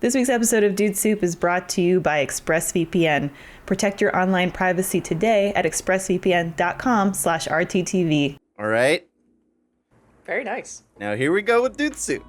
This week's episode of Dude Soup is brought to you by ExpressVPN. Protect your online privacy today at expressvpn.com/RTTV. All right. Very nice. Now here we go with Dude Soup.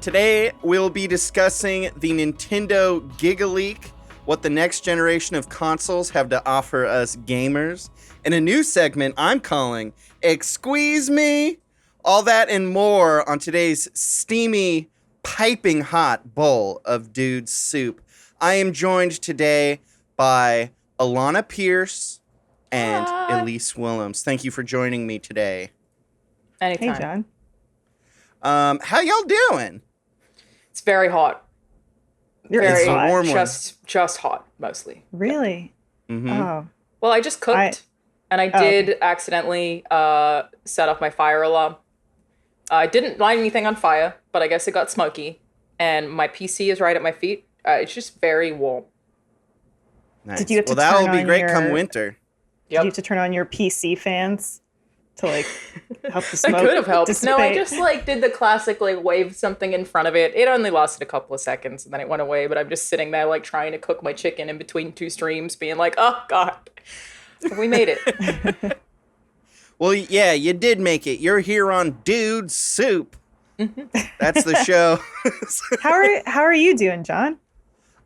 Today, we'll be discussing the Nintendo Gigaleak, what the next generation of consoles have to offer us gamers, and a new segment I'm calling Exqueeze Me. All that and more on today's steamy, piping hot bowl of Dude Soup. I am joined today by Alana Pierce and Elise Willems. Thank you for joining me today. Anytime. Hey, John. How y'all doing? It's very hot. It's a warm one. Just hot, mostly. Really? Mm-hmm. Oh. Well, I just cooked, and I did accidentally set off my fire alarm. I didn't light anything on fire, but I guess it got smoky, and my PC is right at my feet. It's just very warm. Nice. Did you have to well, that'll turn be on great your- come winter. Did you have to turn on your PC fans to help the That smoke could have helped. dissipate? No, I just did the classic wave something in front of it. It only lasted a couple of seconds and then it went away, but I'm just sitting there trying to cook my chicken in between two streams, being like, oh god, we made it. Well, yeah, you did make it. You're here on Dude Soup. That's the show. How are you doing, John?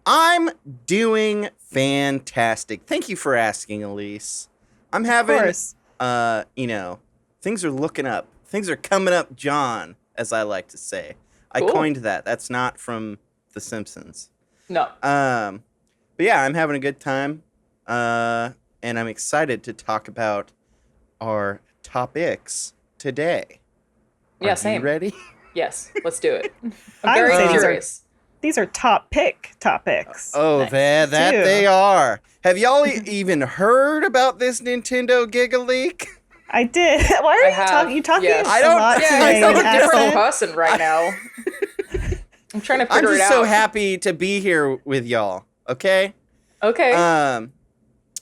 I'm doing fantastic. Thank you for asking, Elise. I'm having, Of course. things are looking up. Things are coming up, John, as I like to say. Cool. I coined that. That's not from The Simpsons. No. But yeah, I'm having a good time. And I'm excited to talk about our topics today. Yeah, Are same. you ready? Yes, let's do it. I'm I would very say curious. These are top pick topics. Oh, Nice. that Too. they are. Have y'all even heard about this Nintendo Gigaleak? I did. Why are I you have, talking? You talking yes. a I don't- lot yeah, to I I'm don't a different accent. person right now. I'm trying to I'm figure it just out. so happy to be here with y'all. Okay. Okay.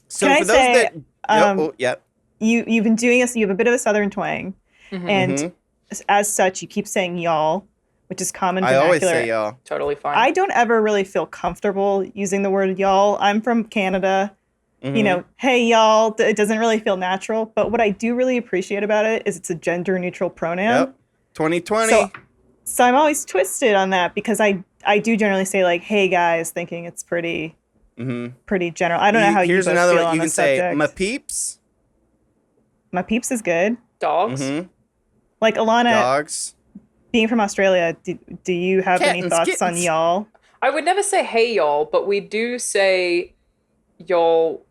So Can I for those say, that, yep. You've been doing this. You have a bit of a southern twang, Mhm. and as such, you keep saying y'all, which is common I vernacular. always say y'all. Totally fine. I don't ever really feel comfortable using the word y'all. I'm from Canada. Mhm. Hey y'all. It doesn't really feel natural. But what I do really appreciate about it is it's a gender neutral pronoun. Yep. 2020. So I'm always twisted on that because I do generally say hey guys, thinking it's pretty general. I don't know how you Here's both another feel one. on You the can say, subject. my peeps. My peeps is good. Dogs. Mhm. Alana, Dogs. being from Australia, do you have any Kittens, thoughts on kittens. y'all? I would never say hey y'all, but we do say y'all.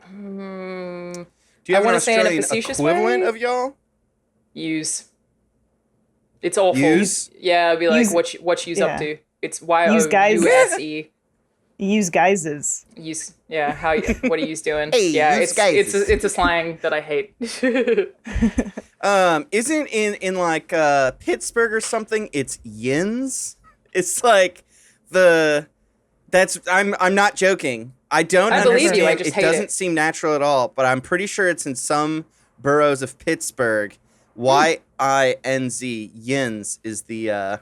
Do you I have an wanna say in a Australian facetious equivalent way. of y'all? Use. It's awful. Use? Yeah, it'd be like Use- what you's yeah. up to. It's Use guys. YOUSE. Use guises. Use how what are you doing? Hey, yeah, use it's a slang that I hate. Isn't in Pittsburgh or something? It's yins. It's like I'm not joking. I don't I understand. believe you, I just it hate doesn't it. seem natural at all. But I'm pretty sure it's in some boroughs of Pittsburgh. YINZ yins is the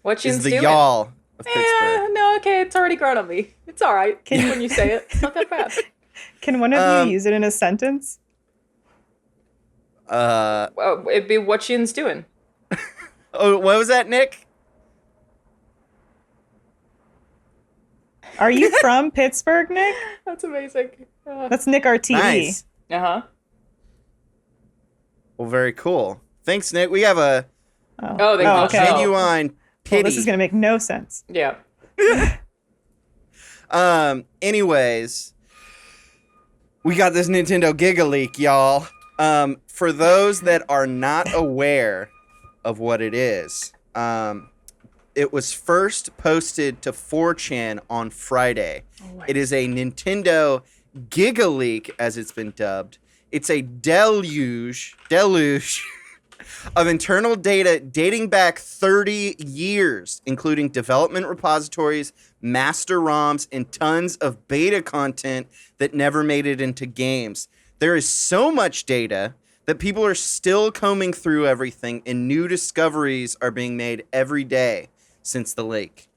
What you's doing? y'all of Pittsburgh. No, okay, it's already grown on me. It's all right when you say it. It's not that bad. Can one of you use it in a sentence? Well, it'd be what you's doing. Oh, what was that, Nick? Are you from Pittsburgh, Nick? That's amazing. That's Nick RTE. Nice. Uh-huh. Well, very cool. Thanks, Nick. We have a Oh, they Oh, can't okay. tell. genuine pity. Well, this is going to make no sense. Yeah. Anyways, we got this Nintendo Gigaleak, y'all. For those that are not aware of what it is, it was first posted to 4chan on Friday. It is a Nintendo Gigaleak, as it's been dubbed. It's a deluge of internal data dating back 30 years, including development repositories, master ROMs, and tons of beta content that never made it into games. There is so much data that people are still combing through everything, and new discoveries are being made every day since the leak.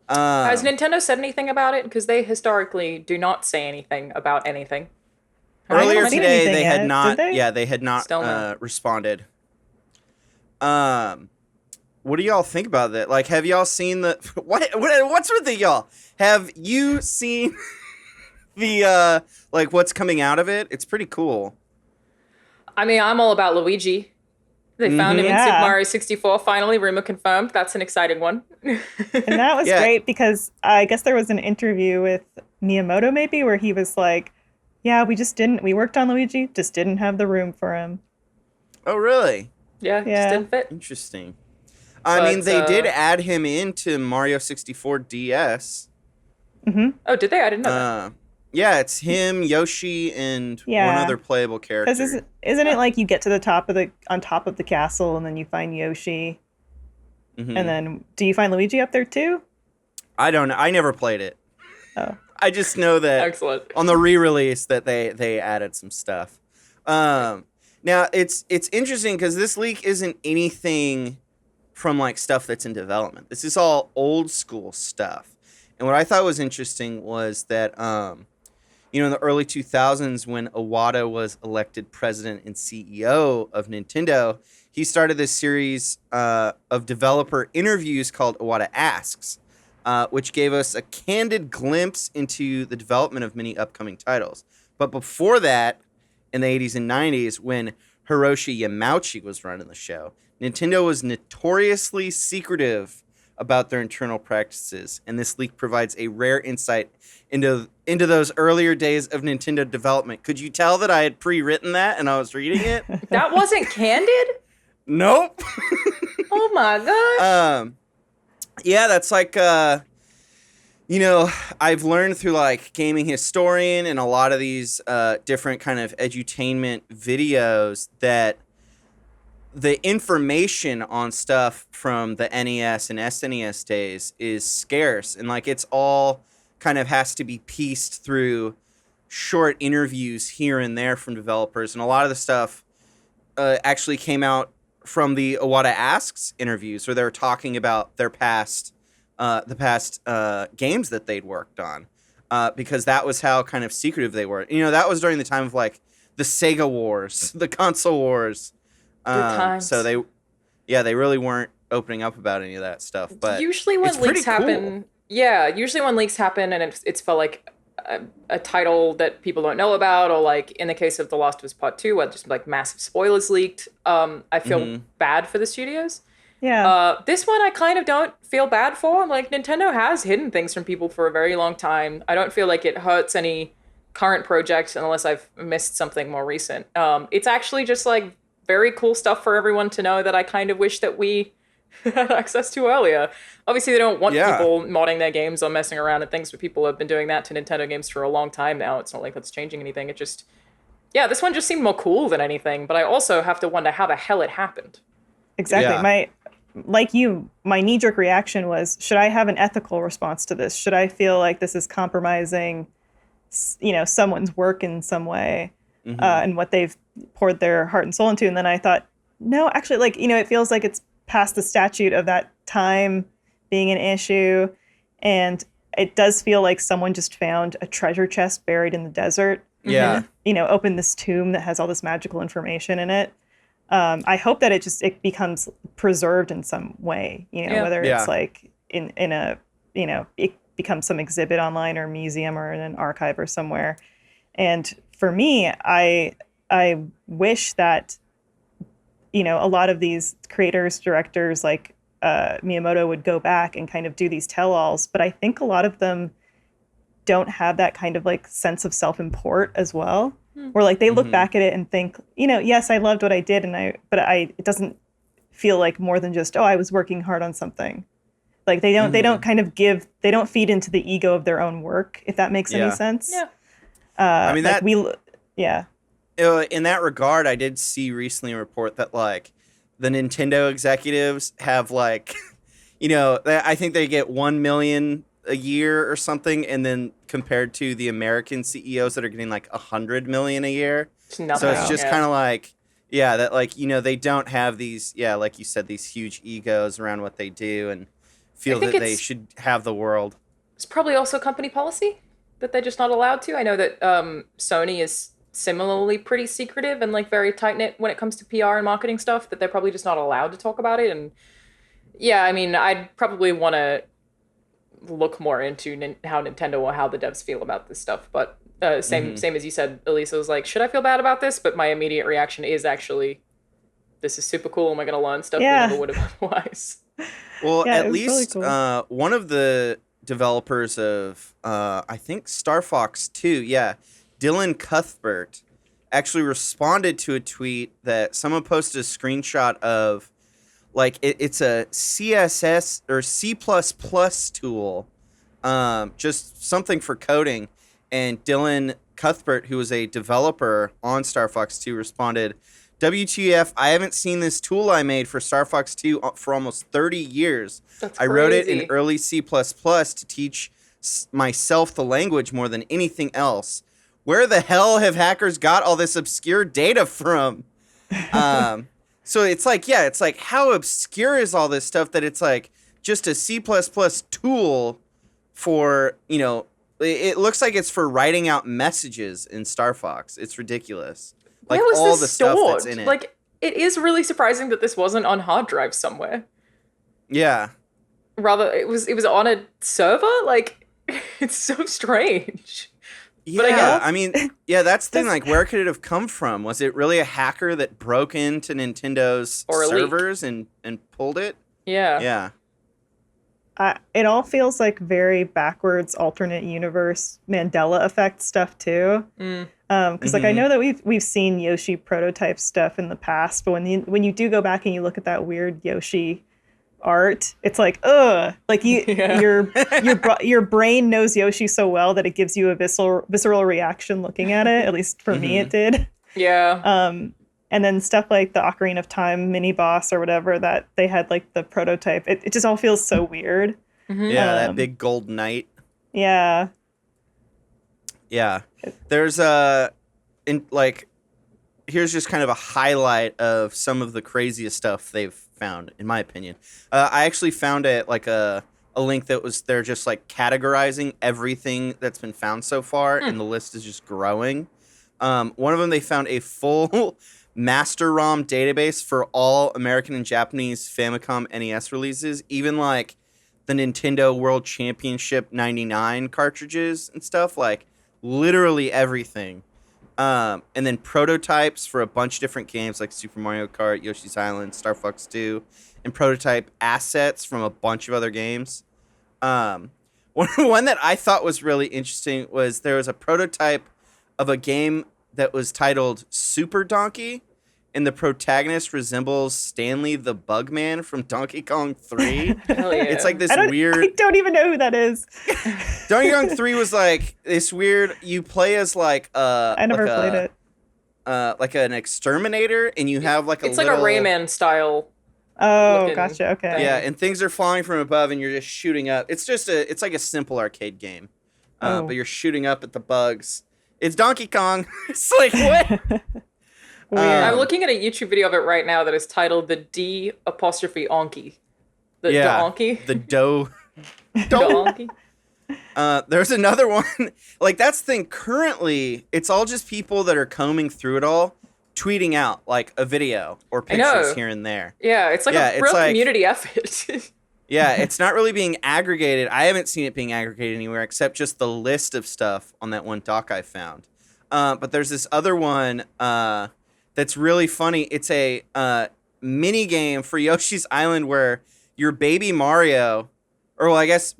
Has Nintendo said anything about it? Because they historically do not say anything about anything. Earlier haven't seen today, anything they had yet, not. did they? Yeah, they had not Still no. responded. What do y'all think about that? Like, have y'all seen the what's with it, y'all? Have you seen the like what's coming out of it? It's pretty cool. I mean, I'm all about Luigi. They found him in Yeah. Super Mario 64. Finally, rumor confirmed. That's an exciting one. And that was Yeah. great because I guess there was an interview with Miyamoto maybe where he was like, yeah, we worked on Luigi, just didn't have the room for him. Oh, really? Yeah, Yeah. just didn't fit. Interesting. I But, mean, they did add him into Mario 64 DS. Oh, did they? I didn't know that. Yeah, it's him, Yoshi, and one Yeah. other playable character. Because isn't it like you get to the top of the castle and then you find Yoshi, Mhm. and then do you find Luigi up there too? I don't know. I never played it. Oh. I just know that Excellent. on the re-release that they added some stuff. Now it's interesting because this leak isn't anything from like stuff that's in development. This is all old school stuff. And what I thought was interesting was that in the early 2000s when Iwata was elected president and CEO of Nintendo, he started this series of developer interviews called Iwata Asks, which gave us a candid glimpse into the development of many upcoming titles. But before that, in the 80s and 90s, when Hiroshi Yamauchi was running the show, Nintendo was notoriously secretive about their internal practices, and this leak provides a rare insight into those earlier days of Nintendo development. Could you tell that I had pre-written that and I was reading it? That wasn't candid? Nope. Oh my gosh. Yeah, that's like I've learned through like Gaming Historian and a lot of these different kind of edutainment videos that the information on stuff from the NES and SNES days is scarce, and like it's all kind of has to be pieced through short interviews here and there from developers, and a lot of the stuff actually came out from the Iwata Asks interviews where they were talking about their past games that they'd worked on, because that was how kind of secretive they were. That was during the time of like the Sega Wars, the console wars. Good times. So they really weren't opening up about any of that stuff. But usually when it's pretty leaks happen, cool. usually when leaks happen and it's for like a title that people don't know about, or like in the case of The Last of Us Part 2, where just like massive spoilers leaked, I feel bad for the studios. Yeah. This one I kind of don't feel bad for. Like, Nintendo has hidden things from people for a very long time. I don't feel like it hurts any current project unless I've missed something more recent. It's actually just like very cool stuff for everyone to know that I kind of wish that we had access to earlier. Obviously, they don't want people modding their games or messing around and things, but people have been doing that to Nintendo games for a long time now. It's not like that's changing anything. It just, this one just seemed more cool than anything, but I also have to wonder how the hell it happened. Exactly. Yeah. My knee-jerk reaction was, should I have an ethical response to this? Should I feel like this is compromising, someone's work in some way, and what they've poured their heart and soul into? And then I thought, no, actually, it feels like it's past the statute of that time being an issue. And it does feel like someone just found a treasure chest buried in the desert. Yeah. Opened this tomb that has all this magical information in it. I hope that it becomes preserved in some way, whether it's like in a, it becomes some exhibit online or museum or in an archive or somewhere. And for me, I wish that, a lot of these creators, directors like Miyamoto would go back and kind of do these tell-alls, but I think a lot of them don't have that kind of like sense of self-import as well. Where like they look back at it and think, yes, I loved what I did, but it doesn't feel like more than just, I was working hard on something. Like they don't kind of they don't feed into the ego of their own work, if that makes any sense. Yeah. I mean, in that regard, in that regard, I did see recently a report that like the Nintendo executives have like, I think they get 1 million a year or something, and then compared to the American CEOs that are getting like 100 million a year. It's nothing. So it's just kind of like, that like, they don't have these, like you said, these huge egos around what they do and feel that they should have the world. It's probably also company policy that they're just not allowed to. I know that Sony is similarly pretty secretive and like very tight-knit when it comes to PR and marketing stuff, that they're probably just not allowed to talk about it. And yeah, I mean, I'd probably want to look more into how Nintendo or how the devs feel about this stuff. But same as you said, Elisa was like, should I feel bad about this? But my immediate reaction is actually, this is super cool. Am I going to learn stuff we never would have otherwise? Well, at least really cool. One of the developers of, I think, Star Fox 2, Dylan Cuthbert, actually responded to a tweet that someone posted a screenshot of. Like, it's a CSS or C++ tool, just something for coding. And Dylan Cuthbert, who was a developer on Star Fox 2, responded, WTF, I haven't seen this tool I made for Star Fox 2 for almost 30 years. That's I wrote it in early C++ to teach myself the language more than anything else. Where the hell have hackers got all this obscure data from? So it's like, how obscure is all this stuff that it's like just a C++ tool for, it looks like it's for writing out messages in Star Fox. It's ridiculous. Like all the stuff that's in it. Like, it is really surprising that this wasn't on hard drives somewhere. Yeah. Rather, it was on a server? Like, it's so strange. Yeah, I mean, that's the thing. Like, where could it have come from? Was it really a hacker that broke into Nintendo's servers and pulled it? Yeah. It all feels like very backwards alternate universe Mandela effect stuff too. Because like I know that we've seen Yoshi prototype stuff in the past, but when you do go back and you look at that weird Yoshi art, it's like, like your brain knows Yoshi so well that it gives you a visceral reaction looking at it. At least for me, it did. Yeah. And then stuff like the Ocarina of Time mini boss or whatever that they had like the prototype. It just all feels so weird. Yeah, that big gold knight. Yeah. Yeah. There's here's just kind of a highlight of some of the craziest stuff they've found, in my opinion. I actually found it like a link that was they're just like categorizing everything that's been found so far, and the list is just growing. One of them, they found a full master ROM database for all American and Japanese Famicom NES releases, even like the Nintendo World Championship 99 cartridges and stuff, like literally everything. And then prototypes for a bunch of different games like Super Mario Kart, Yoshi's Island, Star Fox 2, and prototype assets from a bunch of other games. One that I thought was really interesting was there was a prototype of a game that was titled Super Donkey, and the protagonist resembles Stanley the Bugman from Donkey Kong 3. Hell yeah. It's like this weird... I don't even know who that is. Donkey Kong 3 was like this weird... You play as like I never played it. Like an exterminator, and you have like a It's little... like a Rayman style. Oh, gotcha. Okay. Yeah, and things are falling from above, and you're just shooting up. It's just it's like a simple arcade game, but you're shooting up at the bugs. It's Donkey Kong. It's like, what? I'm looking at a YouTube video of it right now that is titled the D''Onky. The Donkey. The Do. Donkey. There's another one. Like, that's the thing. Currently, it's all just people that are combing through it all, tweeting out like a video or pictures here and there. Yeah, it's like a real community effort. Yeah, it's not really being aggregated. I haven't seen it being aggregated anywhere except just the list of stuff on that one doc I found. But there's this other one that's really funny. It's a mini game for Yoshi's Island where your baby Mario, or well, I guess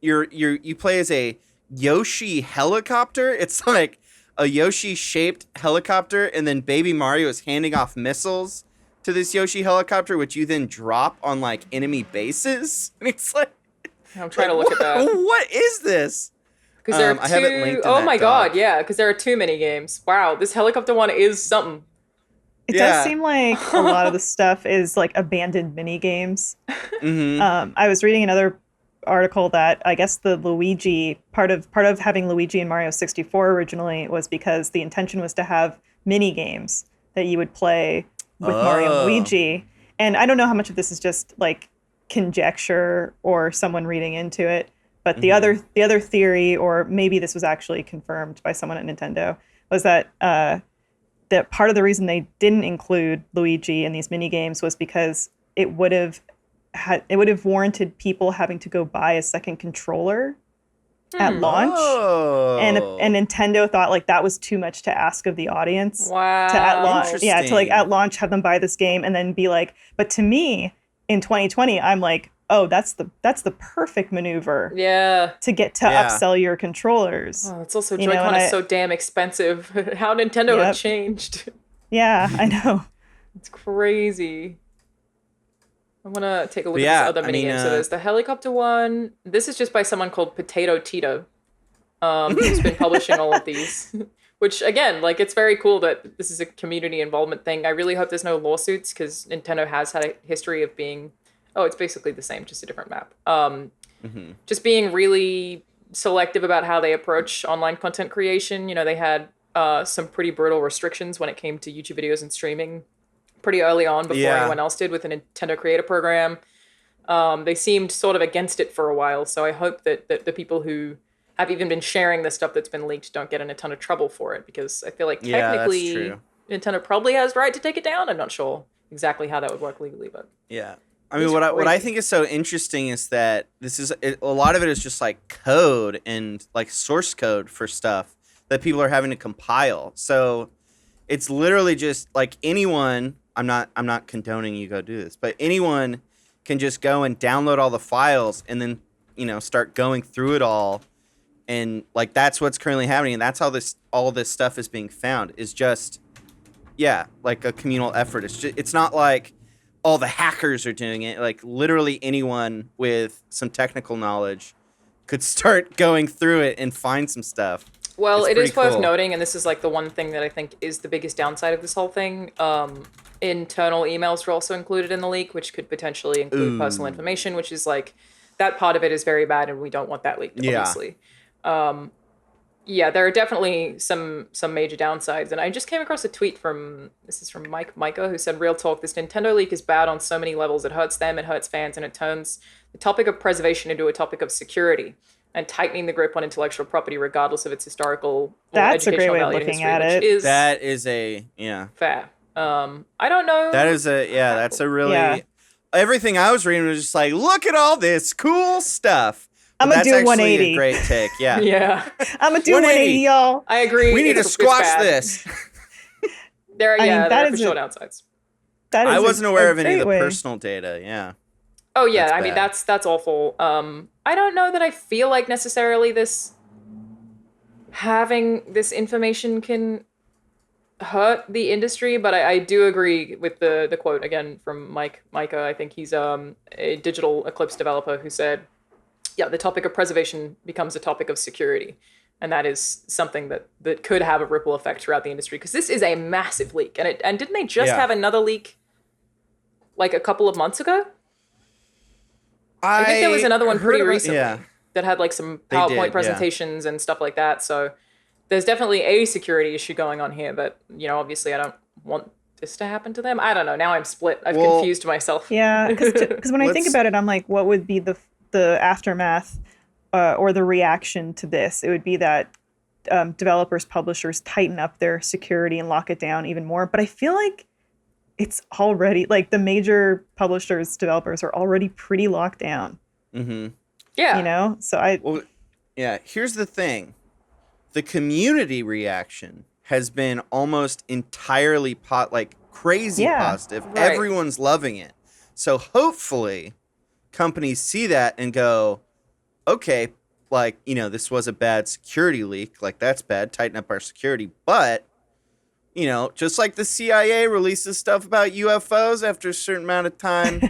you play as a Yoshi helicopter. It's like a Yoshi-shaped helicopter, and then baby Mario is handing off missiles to this Yoshi helicopter, which you then drop on like enemy bases. And it's like, I'm trying to look at that. What is this? Because there are two. I have it linked in oh that my doc. god, yeah, because there are too many games. Wow, this helicopter one is something. It does seem like a lot of the stuff is like abandoned mini games. I was reading another article that I guess the Luigi part of having Luigi and Mario 64 originally was because the intention was to have mini games that you would play with Mario and Luigi. And I don't know how much of this is just like conjecture or someone reading into it, but the other theory, or maybe this was actually confirmed by someone at Nintendo, was that that part of the reason they didn't include Luigi in these mini games was because it would have warranted people having to go buy a second controller at launch. And Nintendo thought like that was too much to ask of the audience. Wow. To at launch, to like at launch have them buy this game and then be like, but to me in 2020, I'm like, oh, that's the perfect maneuver. Yeah. To get to upsell your controllers. Oh, it's also Joy-Con is so damn expensive. How Nintendo have changed. Yeah, I know. It's crazy. I'm gonna take a look at this other minigame. So there's the helicopter one. This is just by someone called Potato Tito, who's been publishing all of these. Which again, like, it's very cool that this is a community involvement thing. I really hope there's no lawsuits because Nintendo has had a history of being, it's basically the same, just a different map. Just being really selective about how they approach online content creation. You know, they had some pretty brutal restrictions when it came to YouTube videos and streaming pretty early on before anyone else did with the Nintendo Creator Program. They seemed sort of against it for a while, so I hope that the people who have even been sharing the stuff that's been leaked don't get in a ton of trouble for it, because I feel like technically Nintendo probably has the right to take it down. I'm not sure exactly how that would work legally, but I mean, what I think is so interesting is that a lot of it is just like code and like source code for stuff that people are having to compile. So it's literally just like anyone. I'm not condoning you go do this, but anyone can just go and download all the files and then start going through it all, and like that's what's currently happening, and that's how all this stuff is being found, is just like a communal effort. It's not like all the hackers are doing it. Like literally anyone with some technical knowledge could start going through it and find some stuff. Well, it is worth noting, and this is like the one thing that I think is the biggest downside of this whole thing. Internal emails were also included in the leak, which could potentially include personal information, which is like, that part of it is very bad, and we don't want that leaked, obviously. There are definitely some major downsides, and I just came across a tweet from Micah, who said, "Real talk, this Nintendo leak is bad on so many levels. It hurts them, it hurts fans, and it turns the topic of preservation into a topic of security and tightening the grip on intellectual property, regardless of its historical or educational value in history." That is a fair. I don't know. That's a really everything I was reading was just like, look at all this cool stuff. I'm gonna do 180. A great take, yeah. I'm gonna do 180, y'all. I agree. We need to squash this. There are for sure downsides. I wasn't aware of any of the personal data. Yeah. Oh yeah, I mean that's awful. I don't know that I feel like necessarily having this information can hurt the industry, but I do agree with the quote again from Micah. I think he's a digital Eclipse developer who said, the topic of preservation becomes a topic of security. And that is something that could have a ripple effect throughout the industry, because this is a massive leak. And didn't they just have another leak like a couple of months ago? I think there was another one pretty recently that had like some PowerPoint presentations and stuff like that. So there's definitely a security issue going on here, but obviously I don't want this to happen to them. I don't know. Now I'm split. I've confused myself. Yeah, because when I think about it, I'm like, what would be the aftermath or the reaction to this? It would be that developers, publishers tighten up their security and lock it down even more. But I feel like it's already, like, the major publishers, developers are already pretty locked down. Mm-hmm. Yeah. So here's the thing. The community reaction has been almost entirely crazy positive. Right. Everyone's loving it. So hopefully companies see that and go, okay, this was a bad security leak. Like, that's bad. Tighten up our security. But, just like the CIA releases stuff about UFOs after a certain amount of time,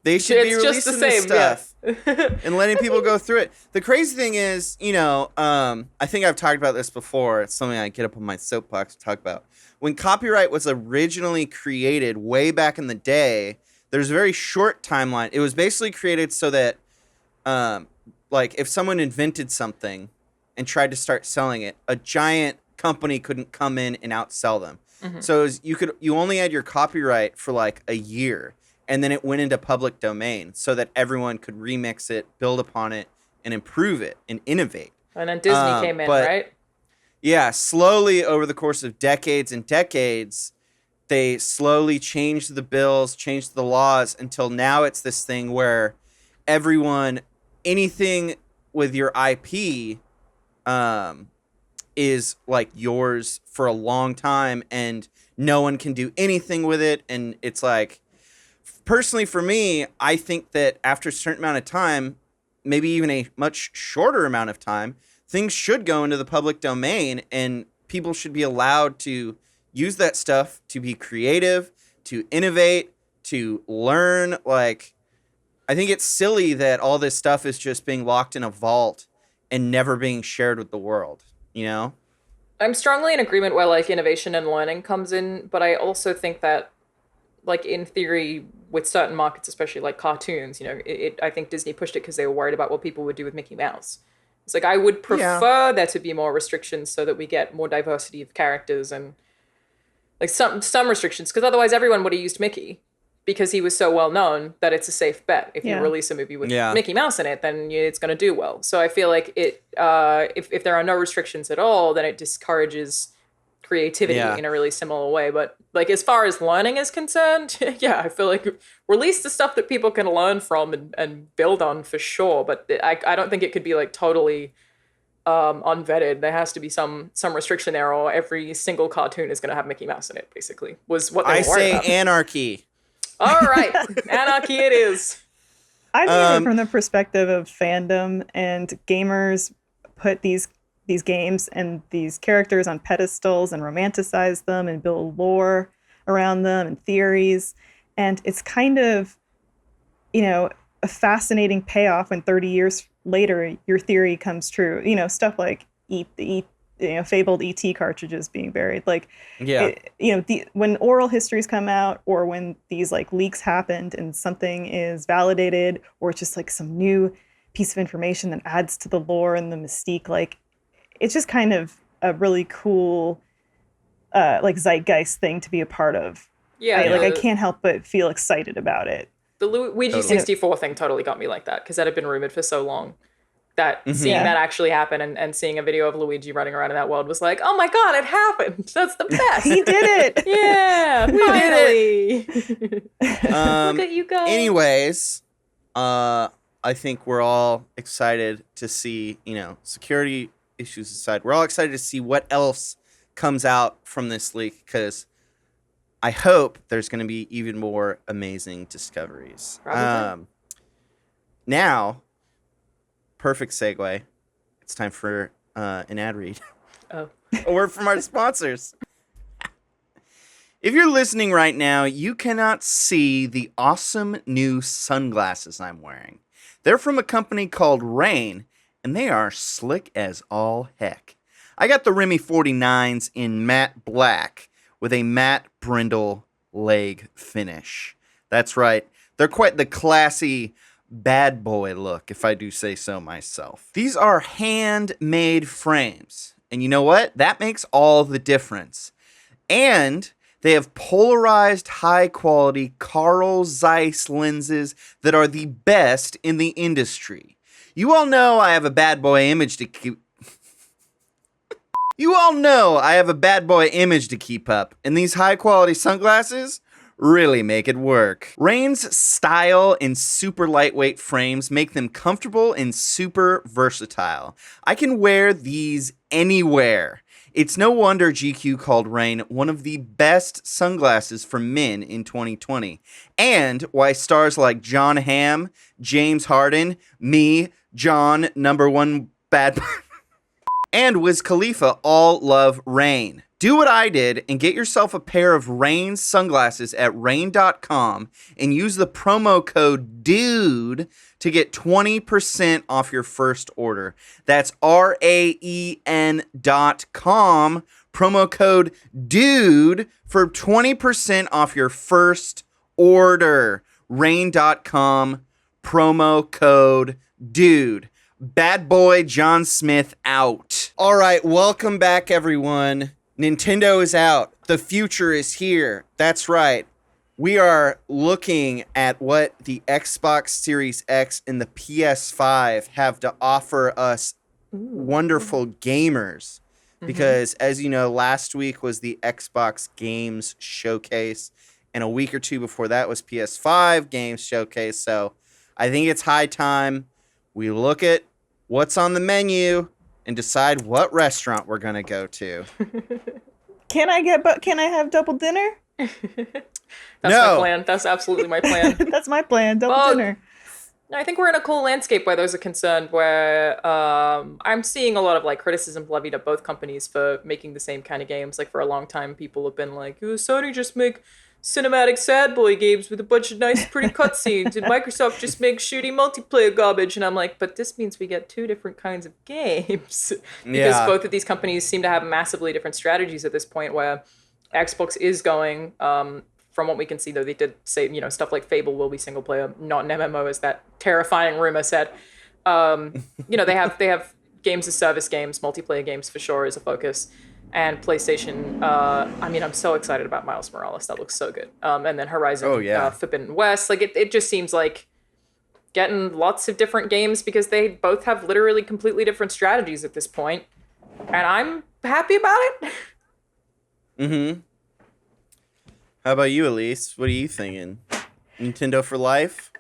They should be It's just the releasing this same, stuff yeah. and letting people go through it. The crazy thing is, I think I've talked about this before. It's something I get up on my soapbox to talk about. When copyright was originally created way back in the day, there's a very short timeline. It was basically created so that, if someone invented something and tried to start selling it, a giant company couldn't come in and outsell them. Mm-hmm. So you only had your copyright for like a year. And then it went into public domain so that everyone could remix it, build upon it, and improve it and innovate. And then Disney came in, right? Yeah, slowly over the course of decades and decades, they slowly changed the bills, changed the laws until now it's this thing where anything with your IP is like yours for a long time and no one can do anything with it. And it's like, personally, for me, I think that after a certain amount of time, maybe even a much shorter amount of time, things should go into the public domain and people should be allowed to use that stuff to be creative, to innovate, to learn. Like, I think it's silly that all this stuff is just being locked in a vault and never being shared with the world, I'm strongly in agreement where like innovation and learning comes in, but I also think that like in theory with certain markets, especially like cartoons, I think Disney pushed it because they were worried about what people would do with Mickey Mouse. It's like, I would prefer there to be more restrictions so that we get more diversity of characters and like some restrictions, because otherwise everyone would have used Mickey because he was so well known that it's a safe bet. If you release a movie with Mickey Mouse in it, then it's going to do well. So I feel like if there are no restrictions at all, then it discourages creativity in a really similar way. But like as far as learning is concerned, I feel like release the stuff that people can learn from and build on for sure. But I don't think it could be like totally unvetted. There has to be some restriction there, or every single cartoon is going to have Mickey Mouse in it. Basically, was what they were worried about. Anarchy. All right, anarchy it is. I think from the perspective of fandom and gamers put these games and these characters on pedestals and romanticize them and build lore around them and theories. And it's kind of, a fascinating payoff when 30 years later your theory comes true. Stuff like fabled ET cartridges being buried. Like, when oral histories come out or when these like leaks happened and something is validated or it's just like some new piece of information that adds to the lore and the mystique, like, it's just kind of a really cool, zeitgeist thing to be a part of. Yeah. I can't help but feel excited about it. The Luigi 64 thing totally got me like that because that had been rumored for so long that seeing that actually happen and seeing a video of Luigi running around in that world was like, oh my God, it happened. That's the best. He did it. Yeah, finally. Did it. Look at you go. Anyways, I think we're all excited to see, security issues aside, we're all excited to see what else comes out from this leak, because I hope there's going to be even more amazing discoveries. Now, perfect segue. It's time for an ad read. Oh. A word from our sponsors. If you're listening right now, you cannot see the awesome new sunglasses I'm wearing. They're from a company called Rain, and they are slick as all heck. I got the Remy 49s in matte black with a matte brindle leg finish. That's right. They're quite the classy bad boy look, if I do say so myself. These are handmade frames. And you know what? That makes all the difference. And they have polarized, high-quality Carl Zeiss lenses that are the best in the industry. You all know I have a bad boy image to keep... up, and these high-quality sunglasses really make it work. Rain's style and super lightweight frames make them comfortable and super versatile. I can wear these anywhere. It's no wonder GQ called Rain one of the best sunglasses for men in 2020. And why stars like John Hamm, James Harden, me, John, #1 bad boy, and Wiz Khalifa all love Rain. Do what I did and get yourself a pair of Rain sunglasses at rain.com and use the promo code DUDE to get 20% off your first order. That's RAEN.com, promo code DUDE for 20% off your first order. Rain.com, promo code DUDE. Bad boy John Smith out. All right, welcome back, everyone. Nintendo is out. The future is here. That's right. We are looking at what the Xbox Series X and the PS5 have to offer us wonderful gamers. Because, as you know, last week was the Xbox Games Showcase, and a week or two before that was PS5 Games Showcase. So I think it's high time we look at what's on the menu and decide what restaurant we're going to go to. Can I have double dinner? That's my plan. That's absolutely my plan. That's my plan. Double dinner. I think we're in a cool landscape where there's a concern where I'm seeing a lot of like criticism levied at both companies for making the same kind of games. Like for a long time, people have been like, Sony just make cinematic sad boy games with a bunch of nice, pretty cutscenes, and Microsoft just makes shooty multiplayer garbage. And I'm like, but this means we get two different kinds of games. Because both of these companies seem to have massively different strategies at this point, where Xbox is going, from what we can see, though, they did say, stuff like Fable will be single player, not an MMO, as that terrifying rumor said. They have games as service games, multiplayer games for sure is a focus. And PlayStation, I'm so excited about Miles Morales. That looks so good. And then Horizon Forbidden West. Like, it just seems like getting lots of different games because they both have literally completely different strategies at this point. And I'm happy about it. Mm-hmm. How about you, Elise? What are you thinking? Nintendo for life?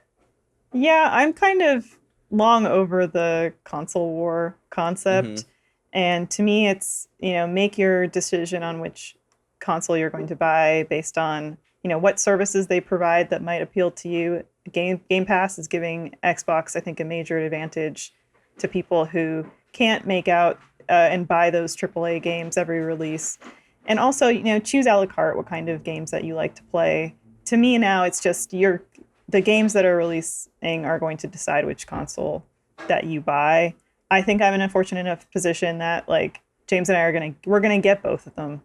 Yeah, I'm kind of long over the console war concept. Mm-hmm. And to me, it's, make your decision on which console you're going to buy based on, what services they provide that might appeal to you. Game Pass is giving Xbox, I think, a major advantage to people who can't make out and buy those AAA games every release. And also, choose a la carte what kind of games that you like to play. To me now, it's just the games that are releasing are going to decide which console that you buy. I think I'm in a fortunate enough position that like James and I we're gonna get both of them.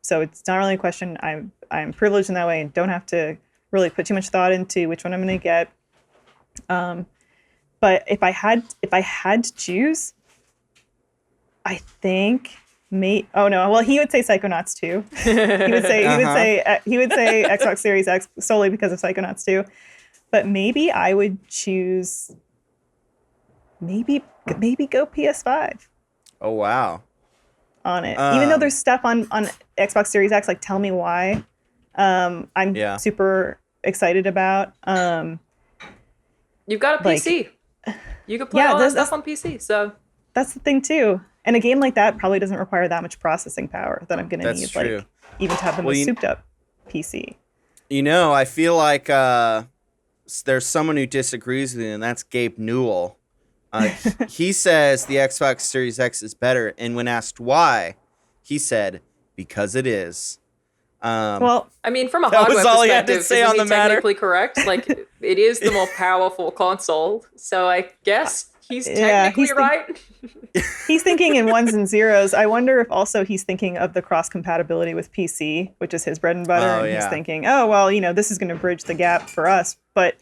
So it's not really a question. I'm privileged in that way and don't have to really put too much thought into which one I'm gonna get. But if I had to choose, I think he would say Psychonauts 2. he would say Xbox Series X solely because of Psychonauts 2. But maybe I would choose. Maybe go PS5. Oh, wow. On it. Even though there's stuff on Xbox Series X, like tell me why. I'm super excited about. You've got a PC. You could play all that stuff on PC. So that's the thing too. And a game like that probably doesn't require that much processing power that I'm going to need, like even to have the most souped up PC. I feel like there's someone who disagrees with you, and that's Gabe Newell. He says the Xbox Series X is better, and when asked why, he said, because it is. From a hardware perspective, isn't he technically correct? Like, it is the more powerful console, so I guess he's technically right. He's thinking in ones and zeros. I wonder if also he's thinking of the cross-compatibility with PC, which is his bread and butter, and he's thinking, this is going to bridge the gap for us. But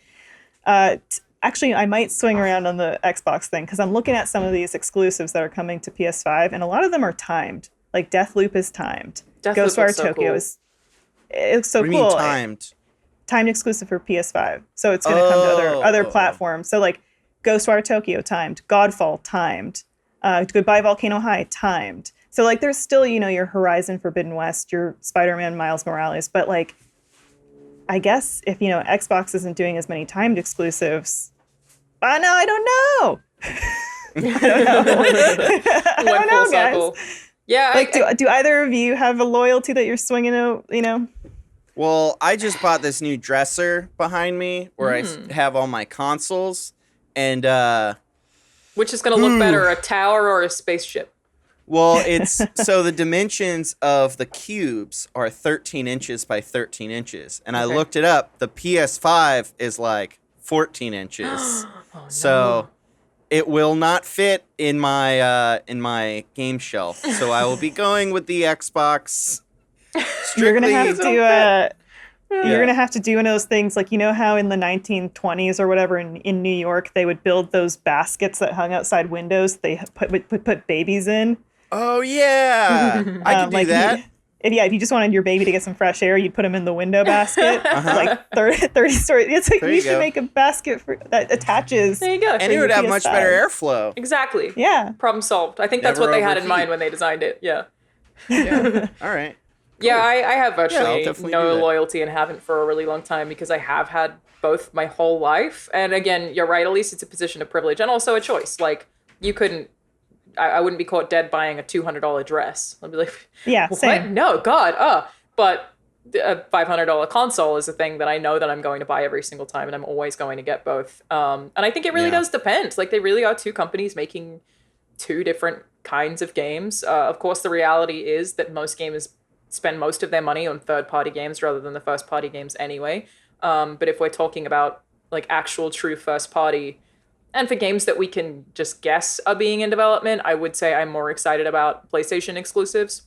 actually, I might swing around on the Xbox thing because I'm looking at some of these exclusives that are coming to PS5, and a lot of them are timed. Like Deathloop is timed. Ghostwire Tokyo is so cool. What do you mean timed? Timed exclusive for PS5, so it's going to come to other platforms. So like Ghostwire Tokyo timed, Godfall timed, Goodbye Volcano High timed. So like there's still your Horizon Forbidden West, your Spider-Man Miles Morales, but like. I guess if, Xbox isn't doing as many timed exclusives, I don't know. I don't know, guys. Yeah. Like, do either of you have a loyalty that you're swinging out, Well, I just bought this new dresser behind me where I have all my consoles. And which is going to look better, a tower or a spaceship? Well, it's so the dimensions of the cubes are 13 inches by 13 inches. And I looked it up. The PS5 is like 14 inches. Oh, so it will not fit in my game shelf. So I will be going with the Xbox. You're gonna have to do one of those things, like, you know how in the 1920s or whatever in New York they would build those baskets that hung outside windows they put babies in. Oh yeah, I could do that. If you just wanted your baby to get some fresh air, you'd put them in the window basket. Like 30 stories. It's like we should make a basket that attaches. There you go. And it would have much better airflow. Exactly. Yeah. Problem solved. I think that's what they had in mind when they designed it. Yeah. All right. Cool. Yeah, I have virtually no loyalty and haven't for a really long time because I have had both my whole life. And again, you're right, at least it's a position of privilege and also a choice. Like, you couldn't, I wouldn't be caught dead buying a $200 dress. I'd be like, yeah, what? Same. No, God, But a $500 console is a thing that I know that I'm going to buy every single time and I'm always going to get both. And I think it really does depend. Like, they really are two companies making two different kinds of games. Of course, the reality is that most gamers spend most of their money on third-party games rather than the first-party games anyway. But if we're talking about like actual true first-party, and for games that we can just guess are being in development, I would say I'm more excited about PlayStation exclusives,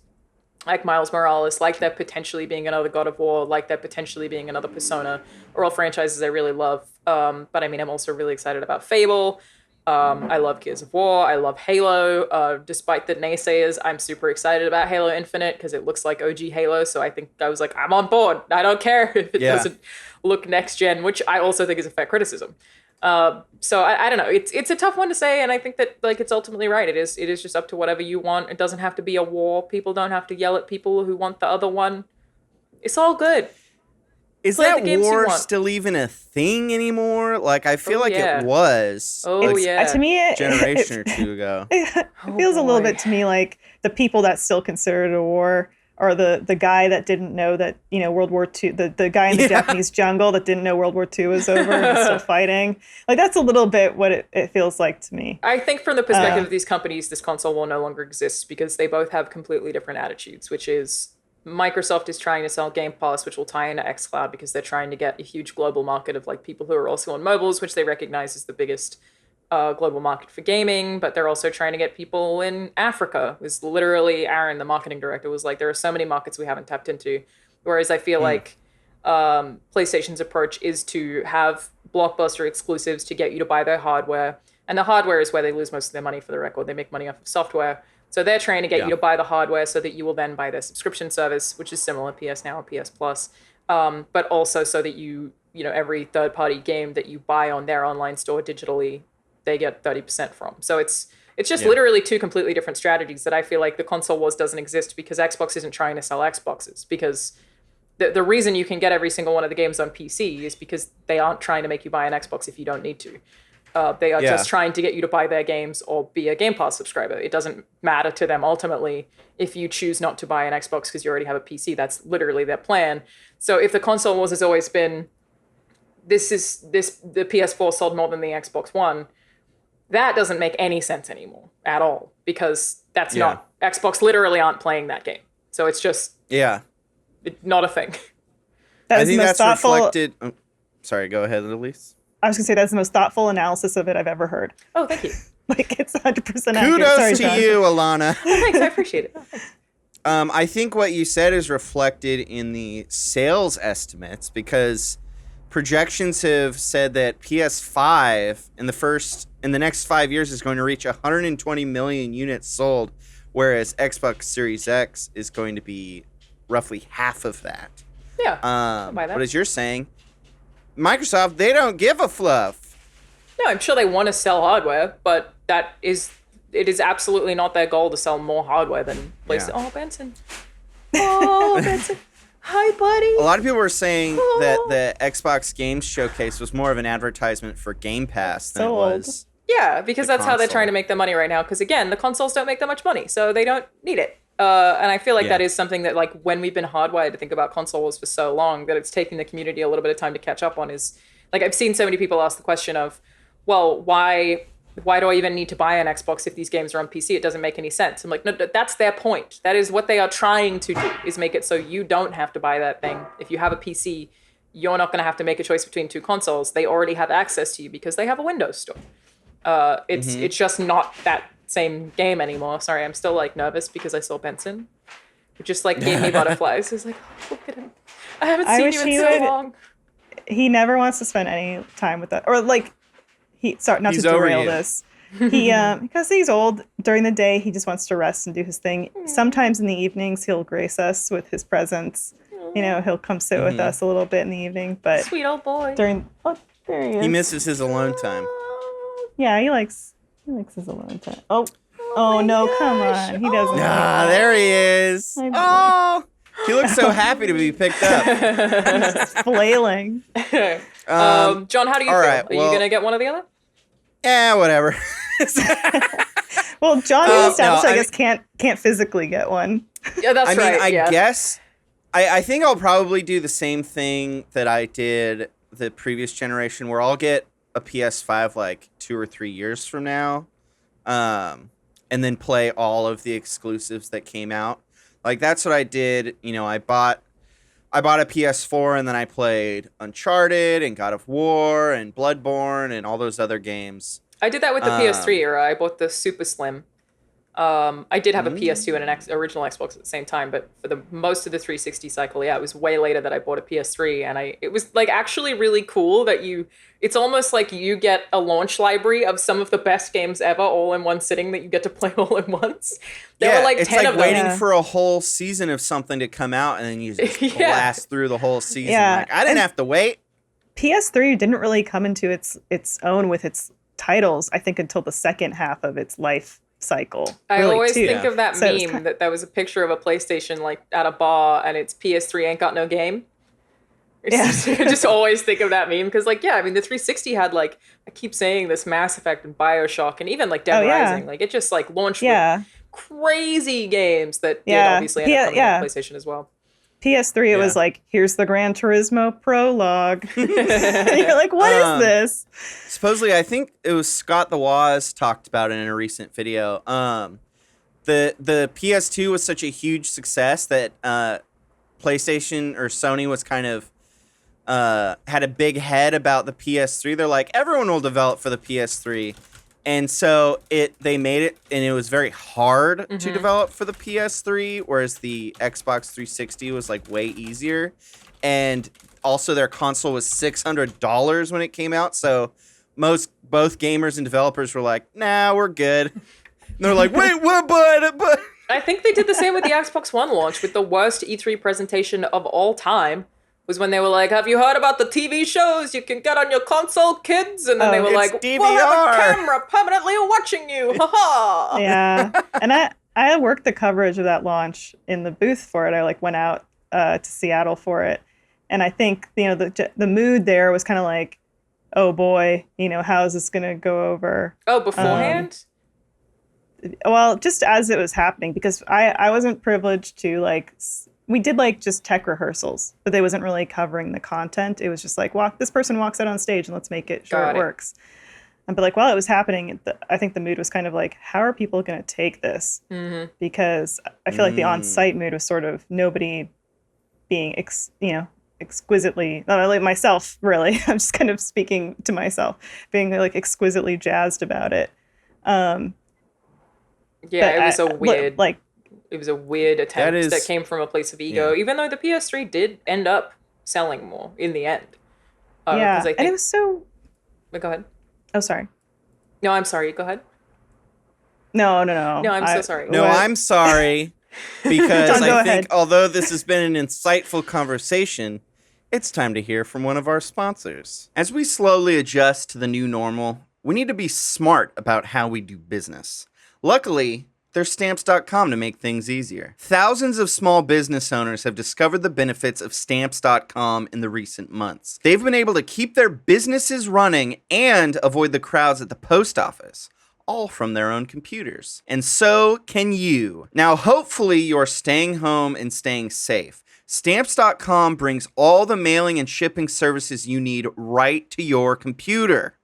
like Miles Morales, like there potentially being another God of War, like there potentially being another Persona, are all franchises I really love. But I mean, I'm also really excited about Fable. I love Gears of War. I love Halo. Despite the naysayers, I'm super excited about Halo Infinite because it looks like OG Halo. So I think I was like, I'm on board. I don't care if it doesn't look next gen, which I also think is a fair criticism. So I don't know. It's a tough one to say, and I think that like it's ultimately right. It is just up to whatever you want. It doesn't have to be a war. People don't have to yell at people who want the other one. It's all good. Is that war still even a thing anymore? Like, I feel like it was. To me, generation or two ago. It feels a little bit to me like the people that still consider it a war are the guy that didn't know that, World War II, the guy in the Japanese jungle that didn't know World War II was over and was still fighting. Like, that's a little bit what it feels like to me. I think from the perspective of these companies, this console war no longer exists because they both have completely different attitudes, which is Microsoft is trying to sell Game Pass, which will tie into xCloud because they're trying to get a huge global market of like people who are also on mobiles, which they recognize as the biggest global market for gaming. But they're also trying to get people in Africa. It was literally Aaron, the marketing director, was like, there are so many markets we haven't tapped into. Whereas I feel like PlayStation's approach is to have blockbuster exclusives to get you to buy their hardware. And the hardware is where they lose most of their money, for the record. They make money off of software. So they're trying to get you to buy the hardware so that you will then buy their subscription service, which is similar, PS Now or PS Plus, but also so that every third-party game that you buy on their online store digitally, they get 30% from. So it's just literally two completely different strategies that I feel like the console wars doesn't exist because Xbox isn't trying to sell Xboxes. Because the reason you can get every single one of the games on PC is because they aren't trying to make you buy an Xbox if you don't need to. They are just trying to get you to buy their games or be a Game Pass subscriber. It doesn't matter to them ultimately if you choose not to buy an Xbox because you already have a PC. That's literally their plan. So if the console wars has always been, the PS4 sold more than the Xbox One, that doesn't make any sense anymore at all because that's not, Xbox literally aren't playing that game. So it's just not a thing. I think that's reflected. Oh, sorry, go ahead, Elise. I was going to say that's the most thoughtful analysis of it I've ever heard. Oh, thank you. Like, it's 100% accurate. Kudos to you, Alana. Thanks, I appreciate it. I think what you said is reflected in the sales estimates because projections have said that PS5 in the next 5 years is going to reach 120 million units sold, whereas Xbox Series X is going to be roughly half of that. Yeah, I'll buy that. But as you're saying, Microsoft, they don't give a fluff. No, I'm sure they want to sell hardware, but it is absolutely not their goal to sell more hardware than PlayStation. Yeah. Oh, Benson. Oh, Benson. Hi, buddy. A lot of people were saying that the Xbox Games Showcase was more of an advertisement for Game Pass than it was. Yeah, because that's how they're trying to make their money right now. Because again, the consoles don't make that much money, so they don't need it. And I feel like that is something that, like, when we've been hardwired to think about consoles for so long, that it's taking the community a little bit of time to catch up on is, like, I've seen so many people ask the question of, well, why why do I even need to buy an Xbox if these games are on PC? It doesn't make any sense. I'm like, no, that's their point. That is what they are trying to do, is make it so you don't have to buy that thing. If you have a PC, you're not going to have to make a choice between two consoles. They already have access to you because they have a Windows store. It's just not that same game anymore. Sorry, I'm still like nervous because I saw Benson. It just like gave me butterflies. It's like, oh, look at him. I haven't seen you in so long. He never wants to spend any time with that, or like he's to derail this. He because he's old. During the day, he just wants to rest and do his thing. Sometimes in the evenings, he'll grace us with his presence. You know, he'll come sit with us a little bit in the evening. But sweet old boy. There he is. He misses his alone time. Yeah, he likes his alone time. Oh no, come on. He doesn't. Ah, there he is. Oh, he looks so happy to be picked up. He's just flailing. John, how do you feel? Right, Are you going to get one or the other? Yeah, whatever. Well, John I guess can't physically get one. Yeah, that's right. I guess I think I'll probably do the same thing that I did the previous generation, where I'll get a PS5 like 2 or 3 years from now, and then play all of the exclusives that came out. Like that's what I did. You know, I bought a PS4 and then I played Uncharted and God of War and Bloodborne and all those other games. I did that with the PS3 era. I bought the Super Slim. I did have a PS2 and an original Xbox at the same time, but for the most of the 360 cycle, yeah, it was way later that I bought a PS3, and it was like actually really cool that it's almost like you get a launch library of some of the best games ever all in one sitting that you get to play all at once. There were like 10 of them. It's like waiting for a whole season of something to come out, and then you just blast through the whole season. Yeah. Like, I didn't have to wait. PS3 didn't really come into its own with its titles, I think, until the second half of its life cycle. I always think of that meme that there was a picture of a PlayStation like at a bar and it's PS3 ain't got no game. I just always think of that meme because like, yeah, I mean the 360 had like, I keep saying this, Mass Effect and BioShock and even like Dead Rising. Like it just like launched with crazy games that did obviously end up coming on PlayStation as well. PS3, it was like, here's the Gran Turismo prologue. And you're like, what is this? Supposedly, I think it was Scott the Woz talked about it in a recent video. The PS2 was such a huge success that PlayStation or Sony was kind of had a big head about the PS3. They're like, everyone will develop for the PS3. And so they made it, and it was very hard to develop for the PS3, whereas the Xbox 360 was like way easier. And also their console was $600 when it came out. So both gamers and developers were like, nah, we're good. And they're like, wait, what? But I think they did the same with the Xbox One launch with the worst E3 presentation of all time. Was when they were like, have you heard about the TV shows you can get on your console, kids? And then they were like, DVR. We'll have a camera permanently watching you. Ha-ha. Yeah. And I worked the coverage of that launch in the booth for it. I like went out to Seattle for it. And I think, you know, the mood there was kind of like, oh boy, you know, how is this going to go over? Oh, beforehand? Well, just as it was happening, because I wasn't privileged to like... We did like just tech rehearsals, but they wasn't really covering the content. It was just like, this person walks out on stage and let's make it sure it works. But like while it was happening, I think the mood was kind of like, how are people going to take this? Because I feel like the on-site mood was sort of nobody being, exquisitely, like myself, really. I'm just kind of speaking to myself, being like exquisitely jazzed about it. It was a weird... It was a weird attempt that came from a place of ego, even though the PS3 did end up selling more in the end. And it was so... Go ahead. Oh, sorry. No, I'm sorry. Go ahead. No. No, I'm so sorry. No, I'm sorry. Because John, I think although this has been an insightful conversation, it's time to hear from one of our sponsors. As we slowly adjust to the new normal, we need to be smart about how we do business. Luckily, there's Stamps.com to make things easier. Thousands of small business owners have discovered the benefits of Stamps.com in the recent months. They've been able to keep their businesses running and avoid the crowds at the post office, all from their own computers. And so can you. Now, hopefully you're staying home and staying safe. Stamps.com brings all the mailing and shipping services you need right to your computer.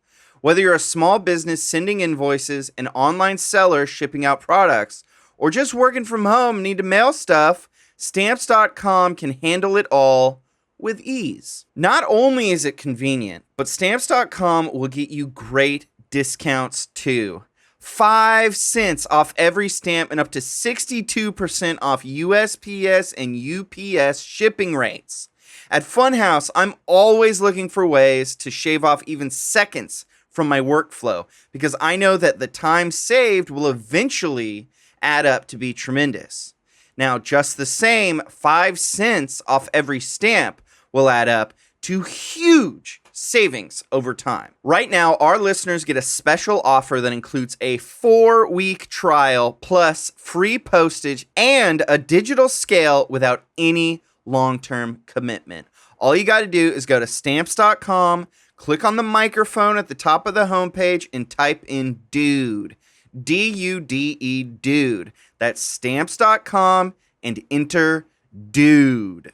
Whether you're a small business sending invoices, an online seller shipping out products, or just working from home and need to mail stuff, Stamps.com can handle it all with ease. Not only is it convenient, but Stamps.com will get you great discounts too. 5 cents off every stamp and up to 62% off USPS and UPS shipping rates. At Funhaus, I'm always looking for ways to shave off even seconds from my workflow because I know that the time saved will eventually add up to be tremendous. Now, just the same, 5 cents off every stamp will add up to huge savings over time. Right now, our listeners get a special offer that includes a 4-week trial plus free postage and a digital scale without any long-term commitment. All you got to do is go to Stamps.com, click on the microphone at the top of the homepage, and type in DUDE. D-U-D-E, DUDE. That's Stamps.com and enter DUDE.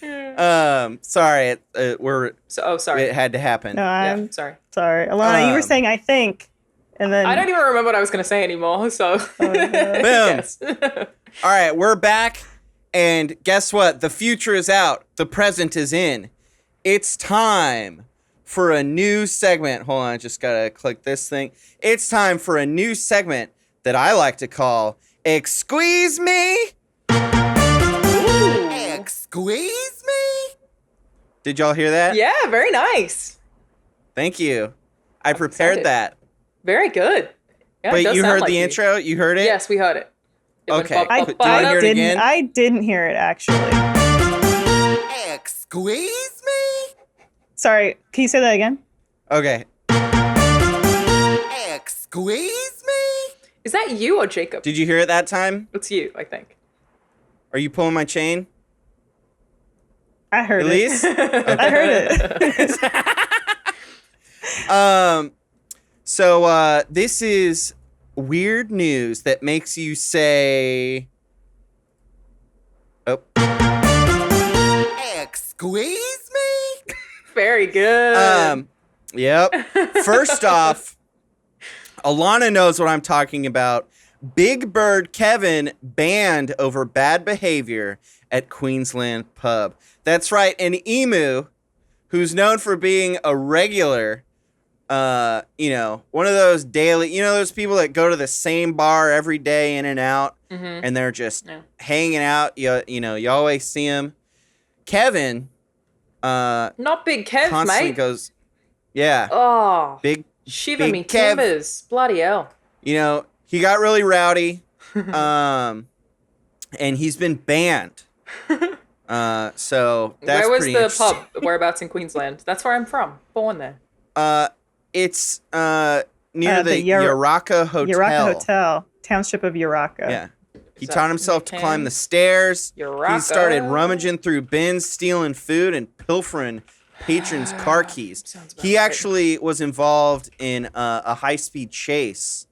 Sorry, sorry. It had to happen. No, I'm sorry. Sorry. Alana, you were saying I think, and then... I don't even remember what I was going to say anymore, so... Boom. All right, we're back, and guess what? The future is out. The present is in. It's time for a new segment. Hold on, I just gotta click this thing. It's time for a new segment that I like to call Squeeze Me. Squeeze Me? Did y'all hear that? Yeah, very nice. Thank you. I prepared that. Very good. Yeah, but you heard the intro? You heard it? Yes, we heard it. Okay. I didn't hear it, actually. Squeeze Me? Sorry, can you say that again? Okay. Squeeze Me? Is that you or Jacob? Did you hear it that time? It's you, I think. Are you pulling my chain? I heard Elise? it. Okay. I heard it. So this is weird news that makes you say, oh. Squeeze me? Very good. Yep. First off, Alana knows what I'm talking about. Big Bird Kevin banned over bad behavior at Queensland pub. That's right, an emu who's known for being a regular, one of those daily, those people that go to the same bar every day in and out, and they're just hanging out. You always see him. Kevin, not Big Kev, constantly mate. Goes, yeah. Oh, big shiver big me Kev. timbers, bloody hell. He got really rowdy, and he's been banned. So that's where was pretty the pub? Whereabouts in Queensland? That's where I'm from. Born there. It's near the Yuraka Hotel. Yuraka Hotel, township of Yuraka. Yeah. He taught himself to climb the stairs. Yuraka. He started rummaging through bins, stealing food, and pilfering patrons' car keys. He actually was involved in a high-speed chase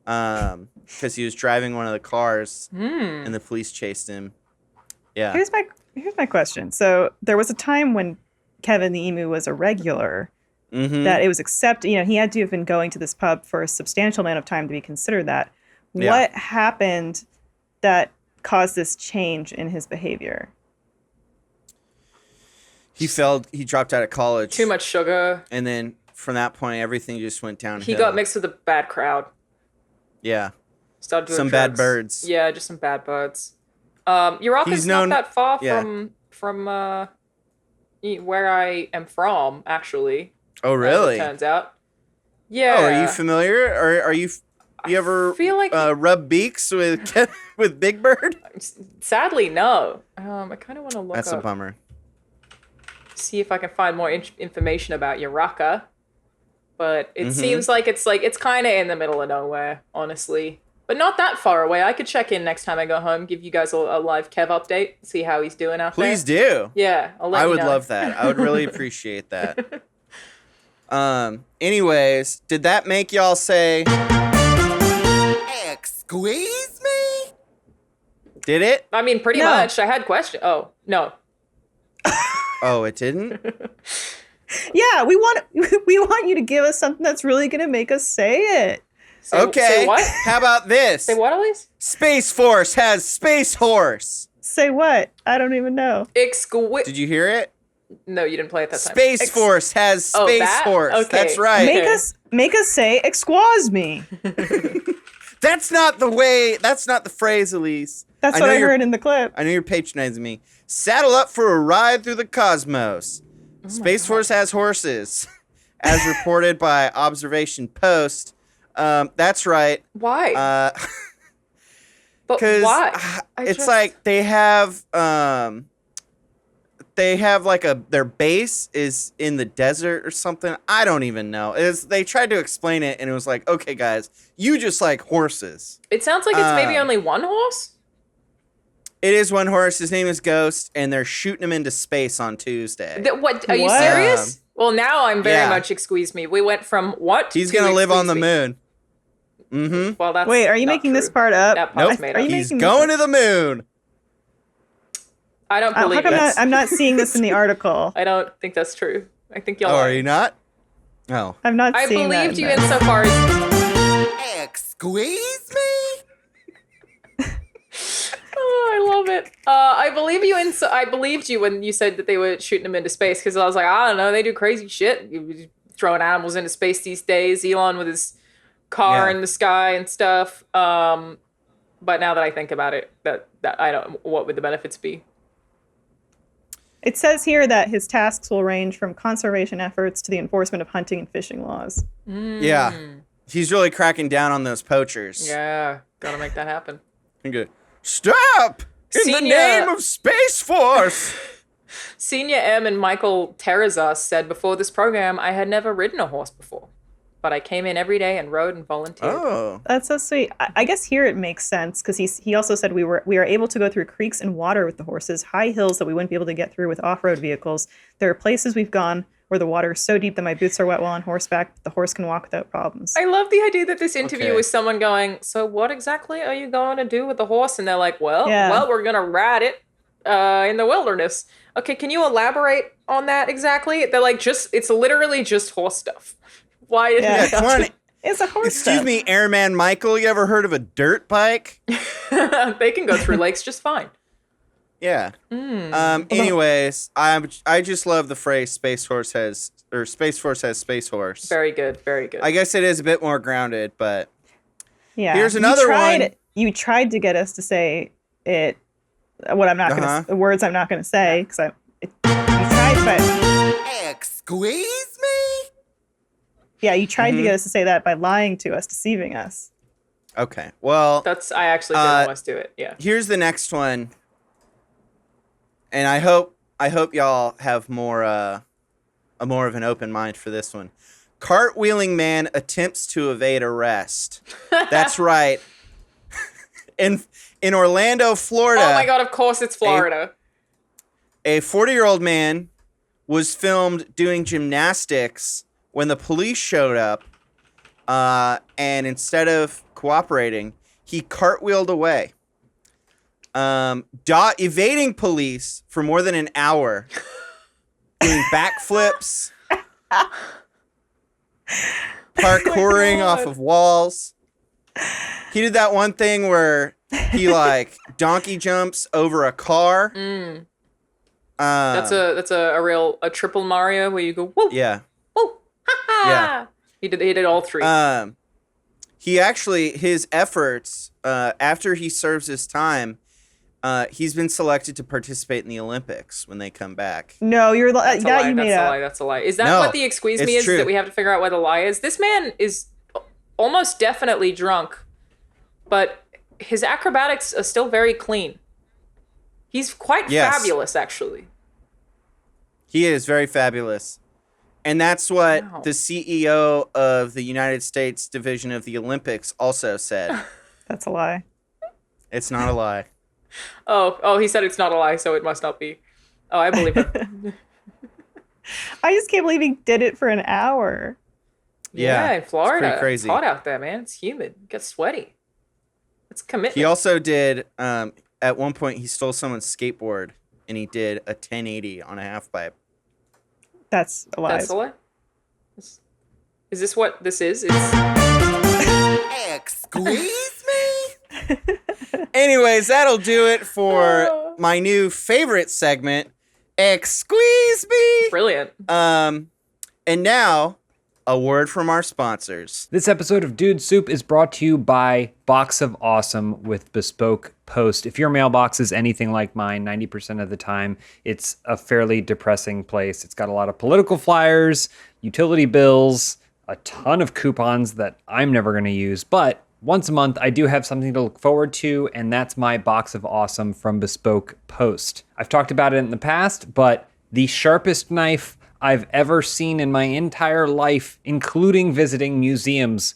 because he was driving one of the cars, and the police chased him. Yeah. Here's my question. So there was a time when Kevin the emu was a regular, that it was accepted. He had to have been going to this pub for a substantial amount of time to be considered that. Yeah. What happened that caused this change in his behavior? He dropped out of college. Too much sugar. And then from that point, everything just went downhill. He got mixed with a bad crowd. Yeah. Started doing some drugs. Bad birds. Yeah, just some bad birds. Yuraka's not that far from where I am from, actually. Oh, really? As it turns out. Yeah. Oh, are you familiar? Or are you ever feel like rub beaks with Big Bird? Sadly, no. I kind of want to look That's a bummer. See if I can find more information about Yuraka. But it seems like it's kind of in the middle of nowhere, honestly. But not that far away. I could check in next time I go home, give you guys a live Kev update, see how he's doing out there. Please do. Yeah, I would love that. I would really appreciate that. Anyways, did that make y'all say, squeeze me? Did it? I mean, pretty much. I had questions. Oh, no. Oh, it didn't? Yeah, we want you to give us something that's really going to make us say it. Say what? How about this? Say what, Elise? Space Force has Space Horse. Say what? I don't even know. Did you hear it? No, you didn't play it that time. Space Force has Space Horse. Okay. That's right. Make us say "excuse me." That's not the phrase, Elise. That's what I heard in the clip. I know you're patronizing me. Saddle up for a ride through the cosmos. Space Force has horses, as reported by Observation Post. That's right. Why? Because why? It's like they have like their base is in the desert or something. I don't even know. They tried to explain it and it was like, okay, guys, you just like horses. It sounds like it's maybe only one horse. It is one horse. His name is Ghost, and they're shooting him into space on Tuesday. What? Are you serious? Well, now I'm very much excuse me. We went from what? He's gonna live on the moon. Mm-hmm. Well, that's Wait, are you making this part up? That part's made up. He's going to the moon. I don't believe it. I'm not seeing this in the article. I don't think that's true. I think y'all are you not? No. I'm not seeing that. I believed you insofar as... Excuse me? Oh, I love it. I believed you when you said that they were shooting them into space, because I was like, I don't know, they do crazy shit. Throwing animals into space these days. Elon with his car in the sky and stuff. But now that I think about it, that I don't. What would the benefits be? It says here that his tasks will range from conservation efforts to the enforcement of hunting and fishing laws. Yeah, he's really cracking down on those poachers. Yeah, gotta make that happen. Okay. Stop! In the name of Space Force! Senior M and Michael Terrazas said, before this program, I had never ridden a horse before, but I came in every day and rode and volunteered. Oh. That's so sweet. I guess here it makes sense, because he also said we are able to go through creeks and water with the horses, high hills that we wouldn't be able to get through with off-road vehicles. There are places we've gone where the water is so deep that my boots are wet while on horseback, but the horse can walk without problems. I love the idea that this interview was someone going, so what exactly are you going to do with the horse? And they're like, well, we're going to ride it in the wilderness. Okay, can you elaborate on that exactly? They're like, it's literally just horse stuff. Why is it? It's a horse stuff. Excuse me, Airman Michael, you ever heard of a dirt bike? They can go through lakes just fine. Yeah. Anyways, I just love the phrase Space Force has Space Horse. Very good, very good. I guess it is a bit more grounded, but here's another one. You tried to get us to say it. What I'm not going to words I'm not going to say because you tried, but excuse me. Yeah, you tried to get us to say that by lying to us, deceiving us. Okay, well, I actually didn't want to do it. Yeah. Here's the next one. And I hope y'all have more of an open mind for this one. Cartwheeling man attempts to evade arrest. That's right. In Orlando, Florida. Oh my God! Of course, it's Florida. A 40-year-old man was filmed doing gymnastics when the police showed up, and instead of cooperating, he cartwheeled away. Evading police for more than an hour, doing backflips, parkouring off of walls. He did that one thing where he donkey jumps over a car. That's a real triple Mario where you go whoa, yeah, whoa, ha ha. Yeah. He did all three. He actually, his efforts after he serves his time. He's been selected to participate in the Olympics when they come back. No, you're that's a lie. Is that what the excuse me is? True. That we have to figure out what the lie is? This man is almost definitely drunk, but his acrobatics are still very clean. He's quite fabulous, actually. He is very fabulous. And that's what the CEO of the United States division of the Olympics also said. That's a lie. It's not a lie. Oh, he said it's not a lie, so it must not be. Oh, I believe it. I just can't believe he did it for an hour. Yeah, in Florida. It's pretty crazy. It's hot out there, man. It's humid. It gets sweaty. It's commitment. He also did, at one point, he stole someone's skateboard, and he did a 1080 on a half pipe. That's a lie. That's a lie? Is this what this is? It's... Excuse me? Anyways, that'll do it for my new favorite segment, Squeeze Me. Brilliant. And now, a word from our sponsors. This episode of Dude Soup is brought to you by Box of Awesome with Bespoke Post. If your mailbox is anything like mine, 90% of the time, it's a fairly depressing place. It's got a lot of political flyers, utility bills, a ton of coupons that I'm never going to use, but once a month, I do have something to look forward to, and that's my Box of Awesome from Bespoke Post. I've talked about it in the past, but the sharpest knife I've ever seen in my entire life, including visiting museums,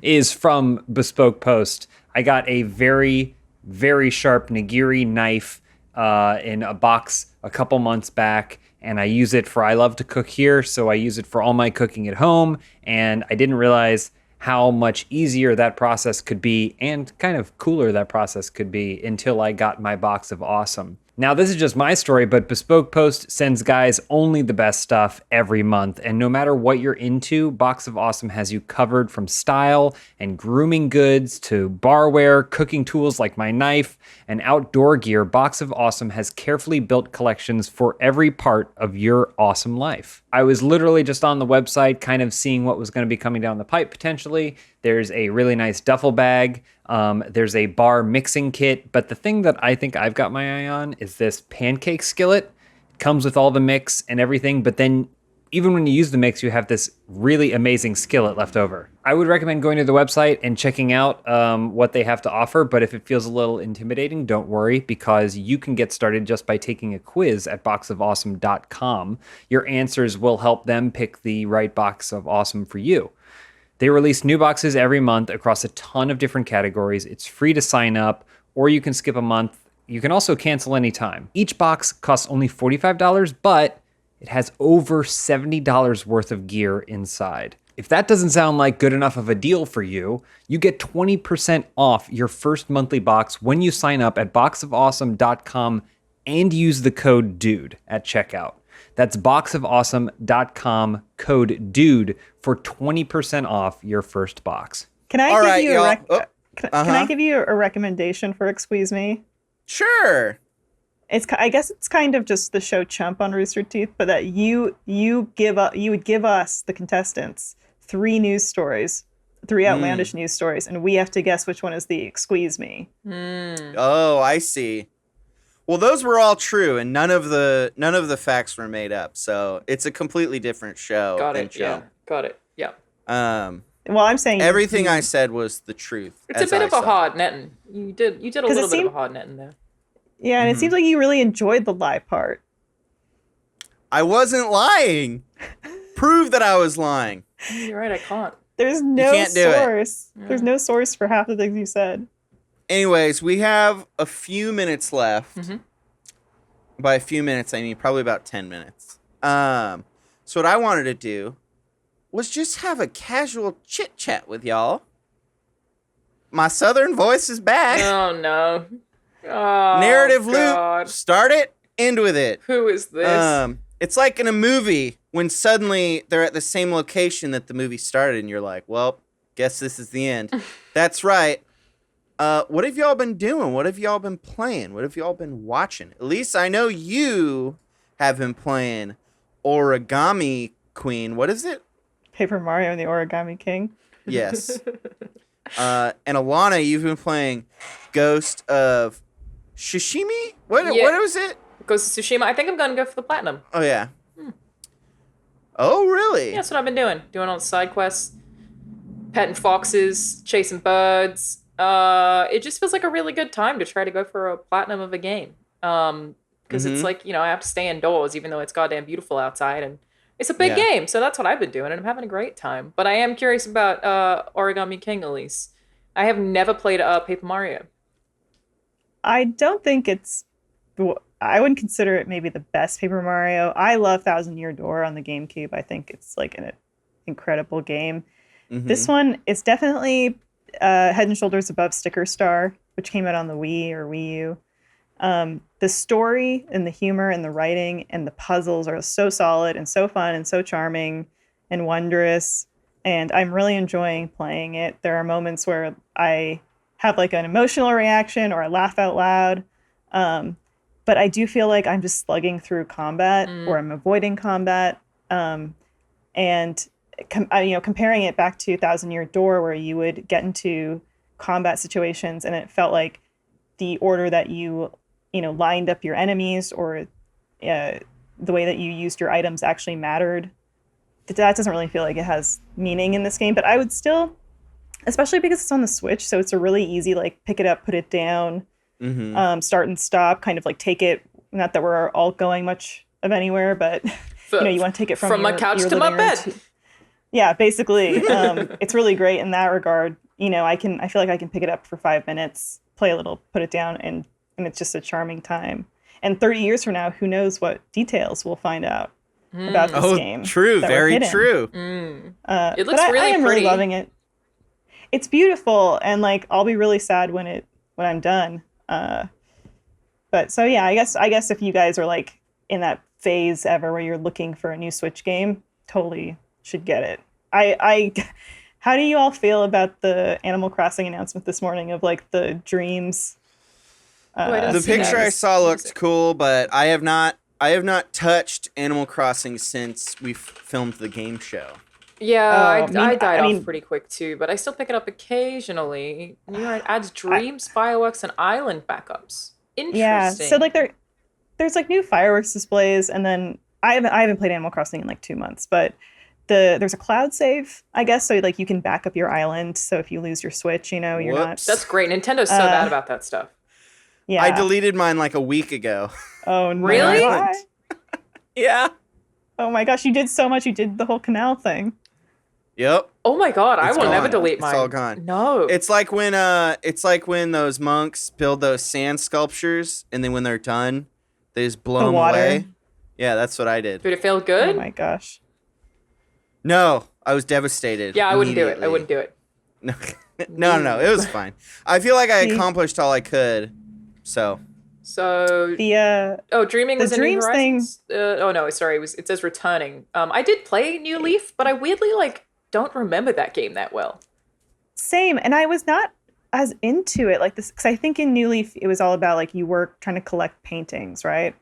is from Bespoke Post. I got a very, very sharp nigiri knife in a box a couple months back, and I use it I love to cook here, so I use it for all my cooking at home, and I didn't realize how much easier that process could be and kind of cooler that process could be until I got my Box of Awesome. Now, this is just my story, but Bespoke Post sends guys only the best stuff every month. And no matter what you're into, Box of Awesome has you covered from style and grooming goods to barware, cooking tools like my knife, and outdoor gear. Box of Awesome has carefully built collections for every part of your awesome life. I was literally just on the website kind of seeing what was going to be coming down the pipe potentially. There's a really nice duffel bag. There's a bar mixing kit. But the thing that I think I've got my eye on is this pancake skillet. It comes with all the mix and everything. But then even when you use the mix, you have this really amazing skillet left over. I would recommend going to the website and checking out what they have to offer. But if it feels a little intimidating, don't worry, because you can get started just by taking a quiz at boxofawesome.com. Your answers will help them pick the right Box of Awesome for you. They release new boxes every month across a ton of different categories. It's free to sign up, or you can skip a month. You can also cancel anytime. Each box costs only $45, but it has over $70 worth of gear inside. If that doesn't sound like good enough of a deal for you, you get 20% off your first monthly box when you sign up at boxofawesome.com and use the code DUDE at checkout. That's boxofawesome.com, code DUDE for 20% off your first box. Can I give you a recommendation for Squeeze Me? Sure. I guess it's kind of just the show Chump on Rooster Teeth, but that you would give us, the contestants, three outlandish news stories, and we have to guess which one is the Squeeze Me. Oh, I see. Well, those were all true, and none of the facts were made up. So it's a completely different show. Got it. Yeah. Got it. Yeah. Well, I'm saying everything I said was the truth. It's a bit of a hard netting. You did a little bit of a hard netting there. Yeah, and it seems like you really enjoyed the lie part. I wasn't lying. Prove that I was lying. You're right. I can't. There's no source. There's no source for half the things you said. Anyways, we have a few minutes left. Mm-hmm. By a few minutes, I mean probably about 10 minutes. So what I wanted to do was just have a casual chit-chat with y'all. My southern voice is back. Oh, no. Oh, narrative God. loop. Start it, end with it. Who is this? It's like in a movie when suddenly they're at the same location that the movie started, and you're like, well, guess this is the end. That's right. What have y'all been doing? What have y'all been playing? What have y'all been watching? At least I know you have been playing Origami Queen. What is it? Paper Mario and the Origami King. Yes. And Alana, you've been playing Ghost of Tsushima? What was it? Ghost of Tsushima. I think I'm going to go for the platinum. Oh, yeah. Oh, really? Yeah, that's what I've been doing. Doing all the side quests, petting foxes, chasing birds. It just feels like a really good time to try to go for a platinum of a game. Because it's like, I have to stay indoors even though it's goddamn beautiful outside, and it's a big game. So that's what I've been doing, and I'm having a great time. But I am curious about Origami King, Elise. I have never played Paper Mario. I don't think I wouldn't consider it maybe the best Paper Mario. I love Thousand Year Door on the GameCube. I think it's like an incredible game. Mm-hmm. This one is definitely head and shoulders above Sticker Star, which came out on the Wii or Wii U. The story and the humor and the writing and the puzzles are so solid and so fun and so charming and wondrous. And I'm really enjoying playing it. There are moments where I have like an emotional reaction or I laugh out loud. But I do feel like I'm just slugging through combat or I'm avoiding combat. Comparing it back to Thousand Year Door, where you would get into combat situations and it felt like the order that you lined up your enemies or the way that you used your items actually mattered. That doesn't really feel like it has meaning in this game, but I would still, especially because it's on the Switch, so it's a really easy, like, pick it up, put it down, start and stop, kind of like take it, not that we're all going much of anywhere, but you want to take it from my couch to my bed. Yeah, basically. It's really great in that regard. I feel like I can pick it up for 5 minutes, play a little, put it down, and it's just a charming time. And 30 years from now, who knows what details we'll find out about this game. True, very true. It looks really I am pretty. really loving it. It's beautiful, and like I'll be really sad when I'm done. But so yeah, I guess if you guys are like in that phase ever where you're looking for a new Switch game, totally should get it. How do you all feel about the Animal Crossing announcement this morning of like the dreams? The picture I saw looked cool, but I have not touched Animal Crossing since we filmed the game show. Yeah, I died off pretty quick too, but I still pick it up occasionally. It adds dreams, fireworks, and island backups. Interesting. Yeah, so like there's like new fireworks displays, and then I haven't played Animal Crossing in like 2 months, but there's a cloud save, I guess, so like you can back up your island. So if you lose your Switch, you're not. That's great. Nintendo's so bad about that stuff. Yeah, I deleted mine like a week ago. Oh no! Really? Yeah. Oh my gosh, you did so much. You did the whole canal thing. Yep. Oh my god, I will never delete mine. It's all gone. No. It's like when those monks build those sand sculptures, and then when they're done, they just blow them away. Yeah, that's what I did. Did it feel good? Oh my gosh. No, I was devastated. Yeah, I wouldn't do it. No, it was fine. I feel like I accomplished all I could. So the Dreaming was the a New dreams Horizons. It says returning. I did play New Leaf, but I weirdly don't remember that game that well. Same, and I was not as into it like this because I think in New Leaf it was all about like you were trying to collect paintings, right?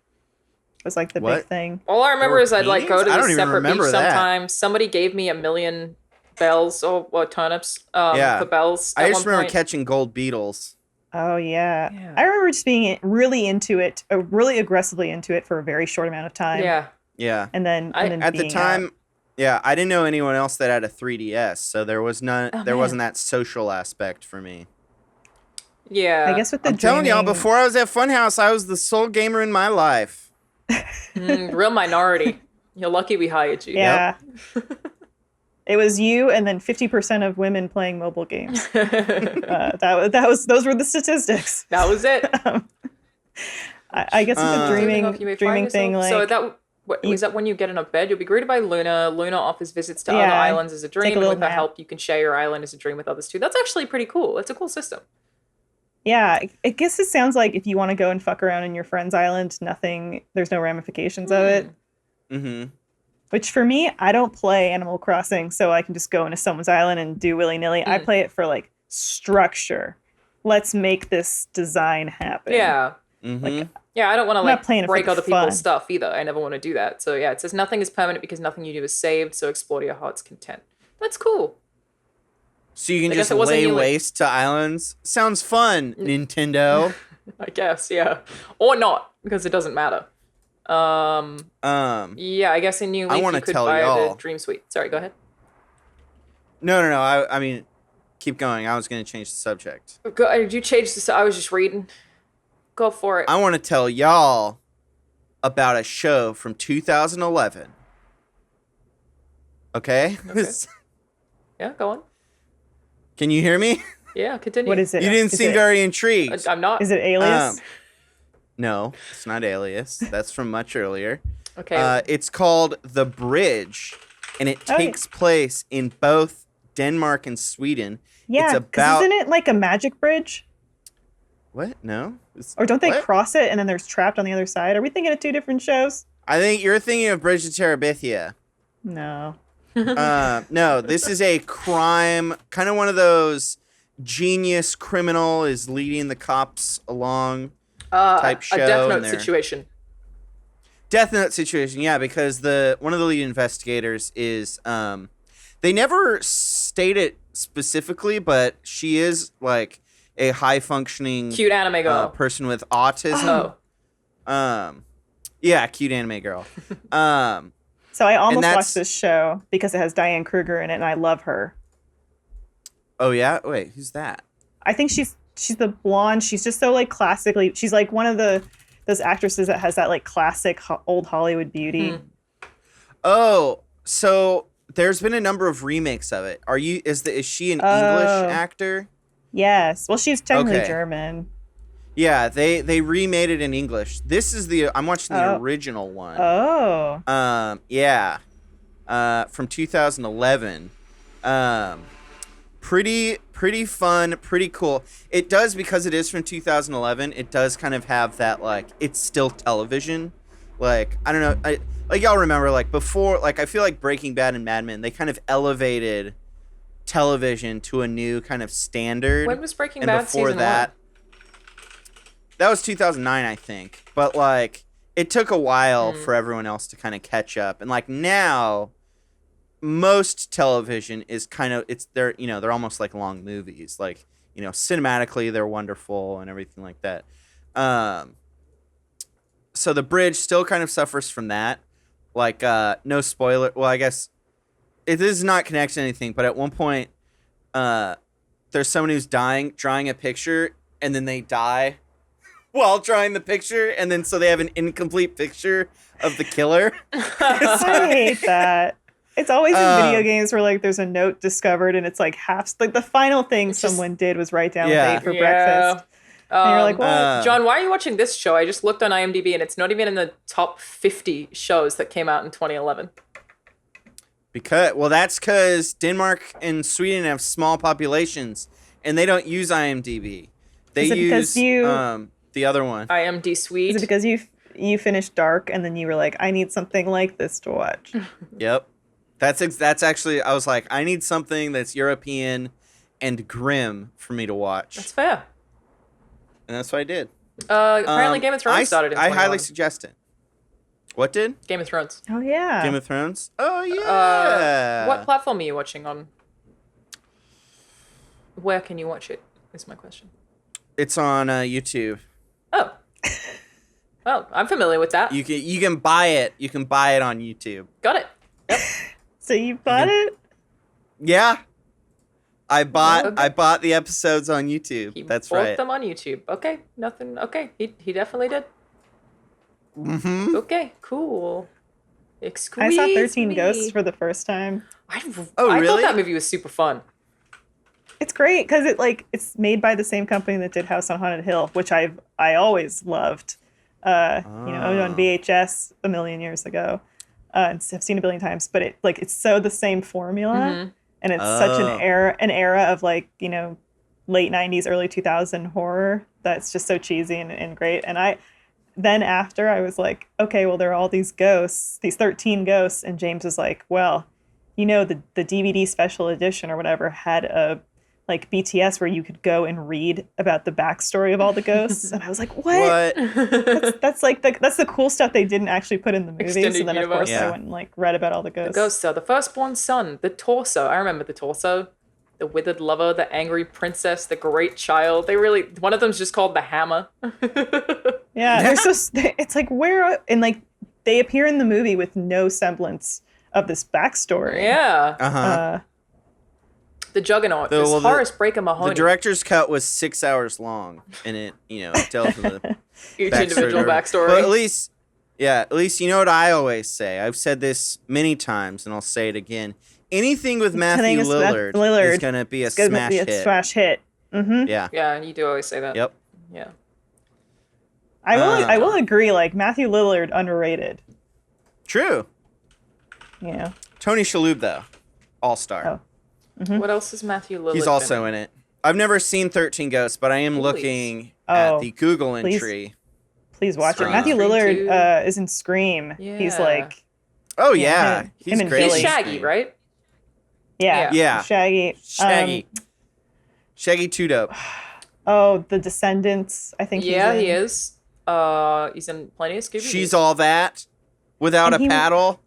It was like the big thing. All I remember is I'd like go to this separate beach sometimes. That. Somebody gave me 1,000,000 bells or turnips for bells. I just remember catching gold beetles. Oh, yeah. I remember just being really into it, really aggressively into it for a very short amount of time. Yeah. And then at the time, I didn't know anyone else that had a 3DS, so there was wasn't that social aspect for me. Yeah. I guess with the I'm telling y'all, before I was at Funhaus, I was the sole gamer in my life. Real minority. You're lucky we hired you. Yeah. Yep. It was you and then 50% of women playing mobile games. Those were the statistics. That was it. I guess it's a dreaming thing. Like, so is that when you get in a bed, you'll be greeted by Luna. Luna offers visits to other islands as a dream, and with her help, you can share your island as a dream with others too. That's actually pretty cool. It's a cool system. Yeah, I guess it sounds like if you want to go and fuck around in your friend's island, there's no ramifications of it. Mm-hmm. Which for me, I don't play Animal Crossing, so I can just go into someone's island and do willy-nilly. I play it for like structure. Let's make this design happen. Yeah. Mm-hmm. I don't want to break other people's stuff either. I never want to do that. So yeah, it says nothing is permanent because nothing you do is saved, so explore to your heart's content. That's cool. So you can just lay waste to islands? Sounds fun, Nintendo. I guess, yeah. Or not, because it doesn't matter. Yeah, I guess in New Leaf you could buy the Dream Suite. Sorry, go ahead. No. I mean, keep going. I was going to change the subject. Did you change the? I was just reading. Go for it. I want to tell y'all about a show from 2011. Okay? Yeah, go on. Can you hear me? Yeah, continue. What is it? You didn't seem very intrigued. I'm not. Is it Alias? No, it's not Alias. That's from much earlier. Okay. It's called The Bridge, and it takes place in both Denmark and Sweden. Yeah, it's about, isn't it like a magic bridge? What? No? Or don't they what? cross it and then there's Trapped on the other side? Are we thinking of two different shows? I think you're thinking of Bridge to Terabithia. No. No, this is a crime, kind of one of those genius criminal is leading the cops along type show. A Death Note situation. Death Note situation, yeah, because one of the lead investigators is they never state it specifically, but she is like a high functioning cute anime girl person with autism. Yeah, cute anime girl. So I almost watched this show because it has Diane Kruger in it, and I love her. Oh yeah, wait, who's that? I think she's the blonde. She's just so like classically. She's like one of those actresses that has that like classic old Hollywood beauty. Oh, so there's been a number of remakes of it. Is she an English actor? Yes. Well, she's technically German. Yeah, they remade it in English. I'm watching the original one. Oh. Yeah. From 2011. Pretty fun, pretty cool. It does, because it is from 2011, it does kind of have that, like, it's still television. Like, I don't know, like y'all remember, like, before, like, I feel like Breaking Bad and Mad Men, they kind of elevated television to a new kind of standard. When was Breaking Bad season 1? That was 2009, I think. But, like, it took a while for everyone else to kind of catch up. And, like, now, most television is kind of, they're almost like long movies. Like, cinematically, they're wonderful and everything like that. So The Bridge still kind of suffers from that. Like, no spoiler. Well, I guess it is not connected to anything, but at one point, there's someone who's drawing a picture, and then they die while drawing the picture, and then so they have an incomplete picture of the killer. I hate that. It's always in video games where like there's a note discovered and it's like like the final thing someone did was write down what they ate for breakfast. And you're like, what? John, why are you watching this show? I just looked on IMDb and it's not even in the top 50 shows that came out in 2011. That's because Denmark and Sweden have small populations and they don't use IMDb. They use the other one. IMD Swede. Is it because you finished Dark and then you were like, I need something like this to watch? Yep. That's actually, I was like, I need something that's European and grim for me to watch. That's fair. And that's what I did. Apparently Game of Thrones started in 2011. I highly suggest it. What did? Game of Thrones. Oh, yeah. Game of Thrones? Oh, yeah. What platform are you watching on? Where can you watch it, is my question. It's on YouTube. Oh. Well, I'm familiar with that. You can buy it. You can buy it on YouTube. Got it. Yep. So you bought it? Yeah. I bought the episodes on YouTube. That's right. He bought them on YouTube. Okay. Nothing. Okay. He definitely did. Mm-hmm. Okay. Cool. I saw 13 Ghosts for the first time. I really? thought that movie was super fun. It's great because it's made by the same company that did House on Haunted Hill, which I always loved. On VHS a million years ago. And I've seen it a billion times, but it's so the same formula, and it's such an era of late 90s, early 2000 horror that's just so cheesy and great. And then after I was like, okay, well there are all these ghosts, these 13 ghosts, and James was like, well, the DVD special edition or whatever had a BTS where you could go and read about the backstory of all the ghosts. And I was like, what? That's the cool stuff they didn't actually put in the movie. Extended so then universe. Of course I went and read about all the ghosts. The ghosts are the firstborn son, the torso. I remember the torso, the withered lover, the angry princess, the great child. One of them's just called the Hammer. Yeah, it's like where, and they appear in the movie with no semblance of this backstory. Yeah. The Juggernaut, Horace Breaker Mahoney. The director's cut was 6 hours long, and it tells the each individual backstory. But at least you know what I always say. I've said this many times, and I'll say it again. Anything with Matthew Lillard is gonna be a smash hit. Smash hit. Mm-hmm. Yeah. Yeah, you do always say that. Yep. Yeah. I will agree. Matthew Lillard underrated. True. Yeah. Tony Shalhoub though, all-star. Oh. Mm-hmm. What else is Matthew Lillard? He's also in it. I've never seen 13 Ghosts, but I am looking at the Googling please, tree. Please watch it. Matthew Lillard is in Scream. Yeah. He's like, oh yeah, he's great. He's Shaggy, right? Yeah. Shaggy. Shaggy 2 Dope. Oh, The Descendants. I think. Yeah, he is. He's in plenty of Scooby. She's All That. Without a Paddle.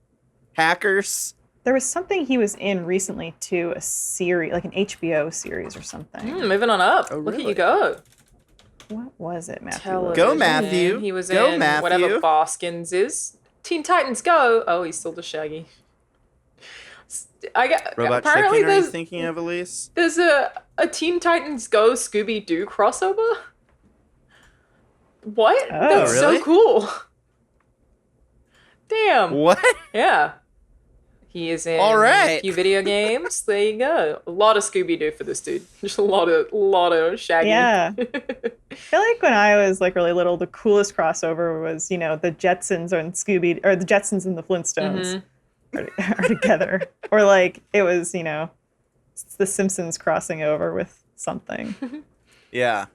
Hackers. There was something he was in recently too, a series, like an HBO series or something. Moving on up. Look at you go. What was it, Matthew? Go, Matthew. He was in whatever Baskins is. Teen Titans Go. Oh, he's still the Shaggy. Robot Chicken, are you thinking of, Elise? There's a Teen Titans Go Scooby-Doo crossover? What? Oh, that's really? so cool. Damn. What? Yeah. He is in a few video games. There you go. A lot of Scooby-Doo for this dude. Just a lot of Shaggy. Yeah. I feel like when I was like really little, the coolest crossover was, the Jetsons and Scooby, or the Jetsons and the Flintstones are together. Or like it was, it's the Simpsons crossing over with something. Yeah.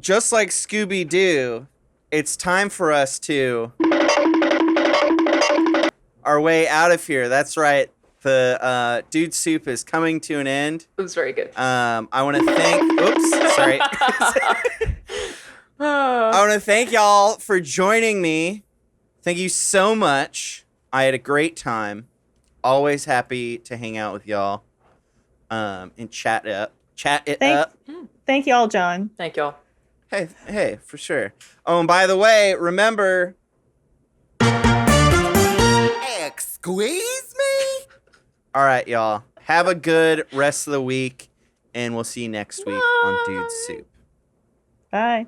Just like Scooby-Doo, it's time for us to our way out of here. That's right. The Dude Soup is coming to an end. It was very good. I want to thank... Oops, sorry. I want to thank y'all for joining me. Thank you so much. I had a great time. Always happy to hang out with y'all and chat it up. Thank y'all, John. Thank y'all. Hey, for sure. Oh, and by the way, remember... Squeeze me? All right, y'all. Have a good rest of the week, and we'll see you next week on Dude Soup. Bye.